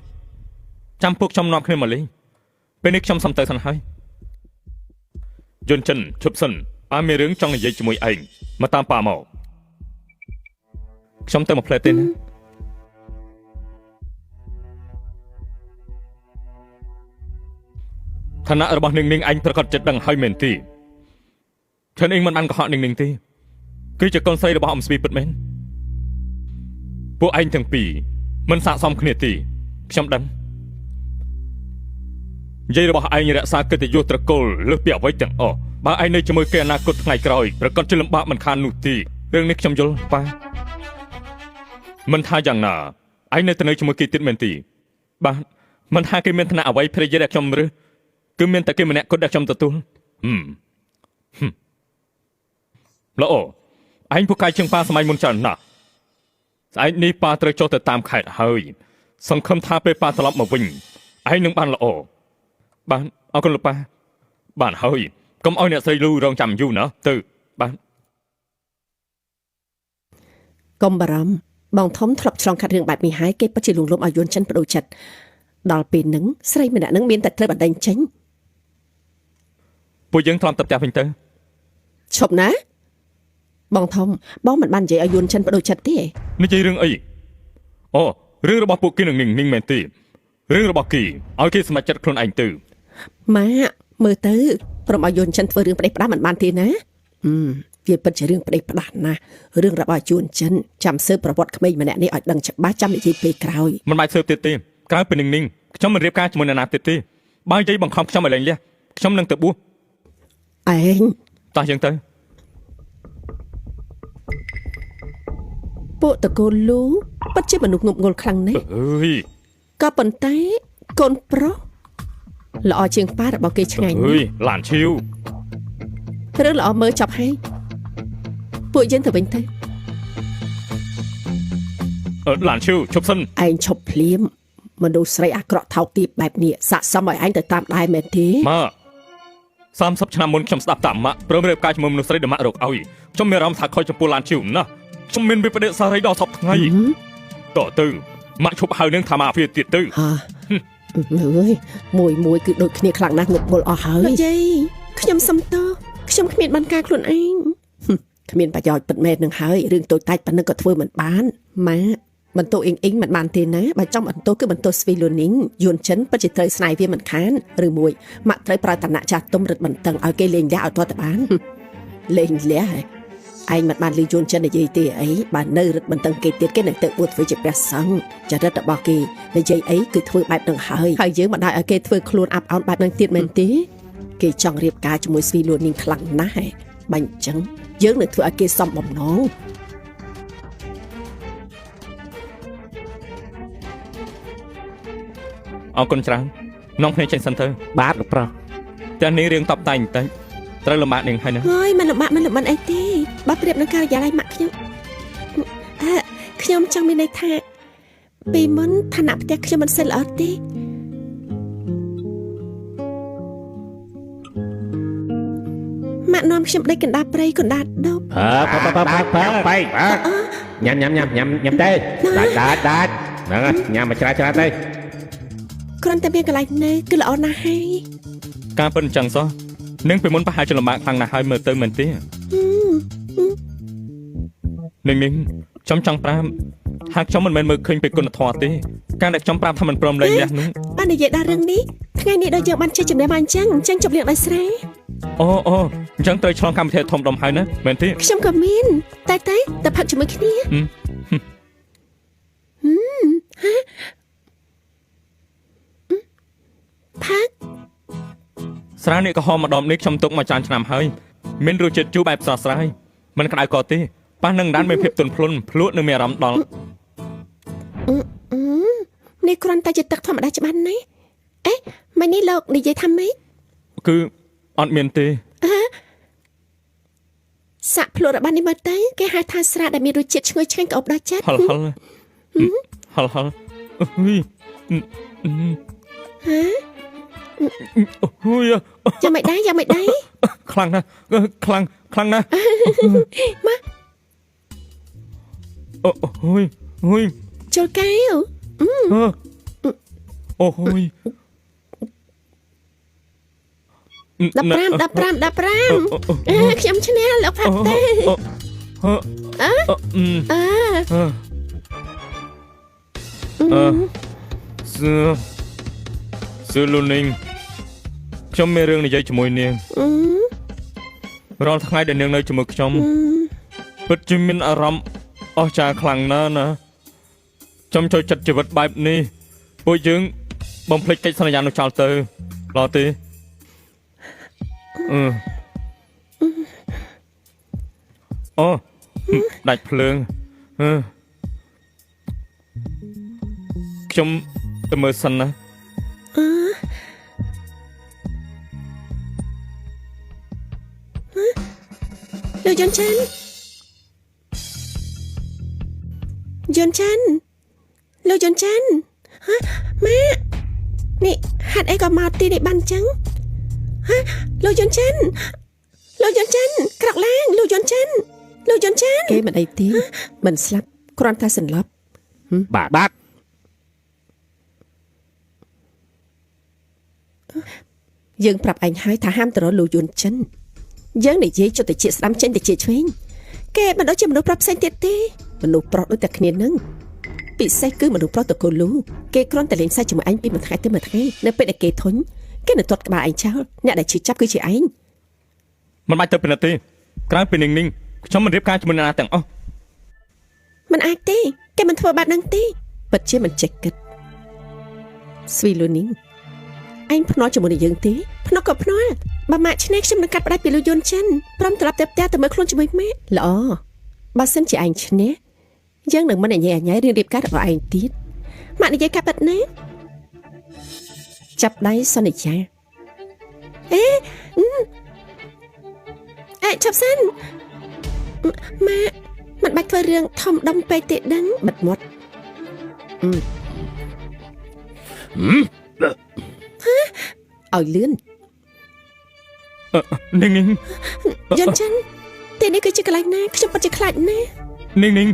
ចាំពួកខ្ញុំនាំគ្នាមកលេងពេលនេះខ្ញុំសុំទៅសិនហើយយន្តចិនឈប់សិនប៉ាមានរឿងចង់និយាយជាមួយឯងមកតាមប៉ាមកខ្ញុំទៅមកផ្លែទេណាឋានៈរបស់នាងឯងប្រកាសចិត្តដឹងហើយមែនទេឈិនអ៊ីងមិនបានកុហកនាងទេគឺជាកូនស្រីរបស់អ៊ំស្វីពិតមែនពួកឯងទាំងពីរមិនស័ក្តិសមគ្នាទេខ្ញុំដឹងយាយរបស់ឯងរក្សាកិត្តិយសត្រកូលលើសពីអ្វីទាំងអស់បើឯងនៅជាមួយគេអនាគតថ្ងៃក្រោយប្រកាសជាលំបាកមិនខាននោះទេរឿងនេះខ្ញុំយល់ប៉ាមិនថាយ៉ាងណាឯងនៅតែនៅជាមួយគេទៀតមែនទេបាទមិនថាគេមានឋានៈអ្វីភរិយាដែលខ្ញុំរើសគឺមានតែគេម្នាក់គត់ដែលខ្ញុំទទួលល្អឯងពូកែជាងប៉ាសម័យមុនច្រើនណាស់ស្អែកនេះប៉ាត្រូវចុះទៅតាមខេត្តហើយសង្ឃឹមថាពេលប៉ាត្រឡប់មកវិញឯងនឹងបានល្អបានអរគុណលោកប៉ាបានហើយកុំឲ្យអ្នកស្រីលូរងចាំយូរណាទៅបានកុំបារម្ភ បងធំធ្លាប់ឆ្លងកាត់រឿងបែបនេះហើយគេពិតជាលួងលោមឲ្យយួនចិនបដូរចិត្តដល់ពេលហ្នឹងស្រីម្នាក់ហ្នឹងមានតែត្រូវបណ្ដេញចេញ ពួកយើងធ្លាប់ទៅផ្ទះវិញទៅ ឈប់ណាបងធំបងមិនបាននិយាយឲ្យយួនចិនបដូរចិត្តទេ និយាយរឿងអីអូរឿងរបស់ពួកគេនឹងninhមែនទេរឿងរបស់គេឲ្យគេសម្រេចចិត្តខ្លួនឯងទៅ ម៉ាក់មើលទៅព្រមឲ្យយួនចិនធ្វើរឿងផ្ដេសផ្ដាសមិនបានទេណាវាពិតជារឿងផ្ដេសផ្ដាសណាស់រឿងរបស់យួនចិនចាំស៊ើបប្រវត្តិក្មេងម្នាក់នេះឲ្យដឹងច្បាស់ចាំនិយាយពេលក្រោយ មិនបាច់ស៊ើបទៀតទេក្រោយពីninhខ្ញុំមិនរៀបការជាមួយនរណាទៀតទេបើនិយាយបង្ខំខ្ញុំឲ្យលែងលះខ្ញុំនឹងទៅបួស ឯង តោះយើងទៅ ពួកតកូលលូពិតជាមនុស្សងប់ងល់ខ្លាំងណាស់ អើយ ក៏ប៉ុន្តែកូនប្រុសល្អជាងប៉ារបស់គេឆ្ងាញ់ អើយឡានឈីវ រឿងល្អមើលចប់ហើយពួកយើងទៅវិញទៅ ឡានឈីវឈប់សិន ឯងឈប់ភ្លាមមនុស្សស្រីអាក្រក់ថោកទាបបែបនេះស័ក្តិសមឲ្យឯងទៅតាមដែរមែនទេ ម៉ា30ឆ្នាំមុនខ្ញុំស្ដាប់តាម៉ាក់ព្រមរៀបការជាមួយមនុស្សស្រីដែលម៉ាក់រកឲ្យខ្ញុំមានអារម្មណ៍ថាខុសចំពោះឡានឈីវណាស់ខ្ញុំមានវិបដិសារីដល់សពថ្ងៃតោះទៅម៉ាក់ឈប់ហៅនឹងថាម៉ាហ្វៀទៀតទៅ ហាអើយមួយគឺដូចគ្នាខ្លាំងណាស់ងប់ងល់អស់ហើយយាយខ្ញុំសុំទោសខ្ញុំគ្មានបានការខ្លួនឯងគ្មានប្រយោជន៍ពិតមែននឹងហើយរឿងតូចតាចប៉ុណ្ណឹងក៏ធ្វើមិនបានម៉ាបន្ទោអ៊ីងមិនបានទេណាបើចំបន្ទោគឺបន្ទោស្វីលូនីងយួនចិនពិតជាត្រូវស្នាយវាមិនខានឬមួយម៉ាក់ត្រូវប្រើតណៈចាស់ទុំរឹតបន្តឹងឲ្យគេលេងលះឲ្យទាល់តែបានលេងលះឯងមិនបានលឺយួនចិននិយាយទេអីបើនៅរឹតបន្តឹងគេទៀតគេនឹងទៅបួសធ្វើជាព្រះសង្ឃចរិតរបស់គេនិយាយអីគឺធ្វើបែបនឹងហើយយើងមិនដែរឲ្យគេធ្វើខ្លួនអាប់អោនបែបនឹងទៀតមែនទេគេចង់រៀបការជាមួយស្វីលូនីងខ្លាំងណាស់បាញ់ចឹងយើងនឹងធ្វើឲ្យគេសំបំណង អរគុណច្រើននាំគ្នាចេញសិនទៅ បាទលោកប្រុស តែនេះរឿងតបតែងតែត្រូវលំបាកនឹងហើយណា ហើយមិនលំបាកមិនលំបាកអីទេបើប្រៀបនឹងការិយាល័យម៉ាក់ខ្ញុំខ្ញុំចង់មានន័យថាពីមុនឋានៈផ្ទះខ្ញុំមិនសូវល្អទេម៉ាក់នាំខ្ញុំដេកកណ្ដាលព្រៃកណ្ដាលដប់ បែកញ៉ាំទេដាច់ហ្នឹងញ៉ាំមកច្រើនទេ គ្រាន់តែមានកន្លែងនៅគឺល្អណាស់ហើយ ការពិតអញ្ចឹងសោះនឹងពីមុនប្រហែលជាលំបាកខ្លាំងណាស់ហើយមើលទៅមែនទេនឹងខ្ញុំចង់ប្រាប់ហាក់ខ្ញុំមិនមែនមើលឃើញពីគុណធម៌ទេការដែលខ្ញុំប្រាប់ថាមិនព្រមលែងលះនោះ បាននិយាយដល់រឿងនេះថ្ងៃនេះដល់យើងបានចេះជំនះមកអញ្ចឹងជប់លៀងដោយស្រែ អូអញ្ចឹងត្រូវឆ្លងកម្មវិធីធំដុំហើយណាមែនទេ ខ្ញុំក៏មានតែផឹកជាមួយគ្នាផឹក ស្រានេះក៏ហមម្ដងនេះខ្ញុំទុកមកចានឆ្នាំហើយមានរសជាតិជូរបែបស្រស់ស្រាយមិនក្តៅក៏ទេប៉ះនឹងដានមានភាពទន់ភ្លន់ភ្លក់នឹងមានអារម្មណ៍ដល់ នេះគ្រាន់តែជាទឹកធម្មតាច្បាស់ណាស់អេម៉េចនេះលោកនិយាយថាម៉េច គឺអត់មានទេ សាក់ភ្លក់របស់នេះមើលទៅគេហៅថាស្រាដែលមានរសជាតិឈ្ងុយឆ្ងាញ់ក្អប់ដល់ចិត្ត ហលអុយ អូយ យ៉ាងមិនដែរ ខ្លាំងណាស់ខ្លាំងណាស់ ម៉ា អូយ ចូលកែវ អូយ 15ខ្ញុំឈ្នះលោកផាត់ទេសឺលូនីងខ្ញុំមានរឿងនិយាយជាមួយនាងរាល់ថ្ងៃដែលនាងនៅជាមួយខ្ញុំពិតជាមានអារម្មណ៍អស្ចារ្យខ្លាំងណាស់ណាខ្ញុំចូលចិត្តជីវិតបែបនេះពួកយើងបំភ្លេចកិច្ចសន្យានោះចោលទៅឡោះទេអូដាច់ភ្លើងខ្ញុំទៅមើលសិនណាលោកយន់ចាន់លោកយន់ចាន់ហ៎ម៉ានេះហាត់អីក៏មកទីនេះបានចឹងហ៎លោកយន់ចាន់ក្រោកឡើងលោកយន់ចាន់គេមិនអីទេមិនស្លាប់ គ្រាន់តែសន្លប់ បាទ យើងប្រាប់ឯងហើយថាហាមទៅរកលូយួនចិនយើងនិយាយចុះតែជាស្ដាំចេញតែជាឆ្វេងគេមិនដូចជាមនុស្សប្រុសផ្សេងទៀតទេមនុស្សប្រុសដូចតែគ្នានឹងពិសេសគឺមនុស្សប្រុសតកូលូគេគ្រាន់តែលេងសើចជាមួយឯងពីមួយថ្ងៃទៅមួយថ្ងៃនៅពេលដែលគេធុញគេនឹងទាត់ក្បាលឯងចោលអ្នកដែលឈឺចាប់គឺជាឯង មិនបាច់ទៅពីណាទេក្រៅពីninh ninhខ្ញុំមិនរៀបការជាមួយនរណាទាំងអស់ មិនអាចទេគេមិនធ្វើបែបហ្នឹងទេពិតជាមិនចេះគិតស្វីលូនីងឯងភ្នាល់ជាមួយនឹងយើងទេភ្នាល់ក៏ភ្នាល់បើម៉ាក់ឆ្នេះខ្ញុំនឹងកាត់ផ្ដាច់ពីលូយួនចិនព្រមត្រឡប់ទៅផ្ទះទៅមើលខ្លួនជាមួយម៉ែល្អបើសិនជាឯងឈ្នះយើងនឹងមិនអញ្ញែអញ្ញែរៀបការរបស់ឯងទៀតម៉ាក់និយាយកាប់បាត់ណាចាប់ដៃសន្យាឆាប់សិនម៉ាក់មិនបាច់ធ្វើរឿងធំដុំពេកទេដឹងបិទមាត់ឲ្យលឿន ninh ninh យន់ចិនទីនេះគឺជាកន្លែងណាខ្ញុំពិតជាខ្លាចណាស់ ninh ninh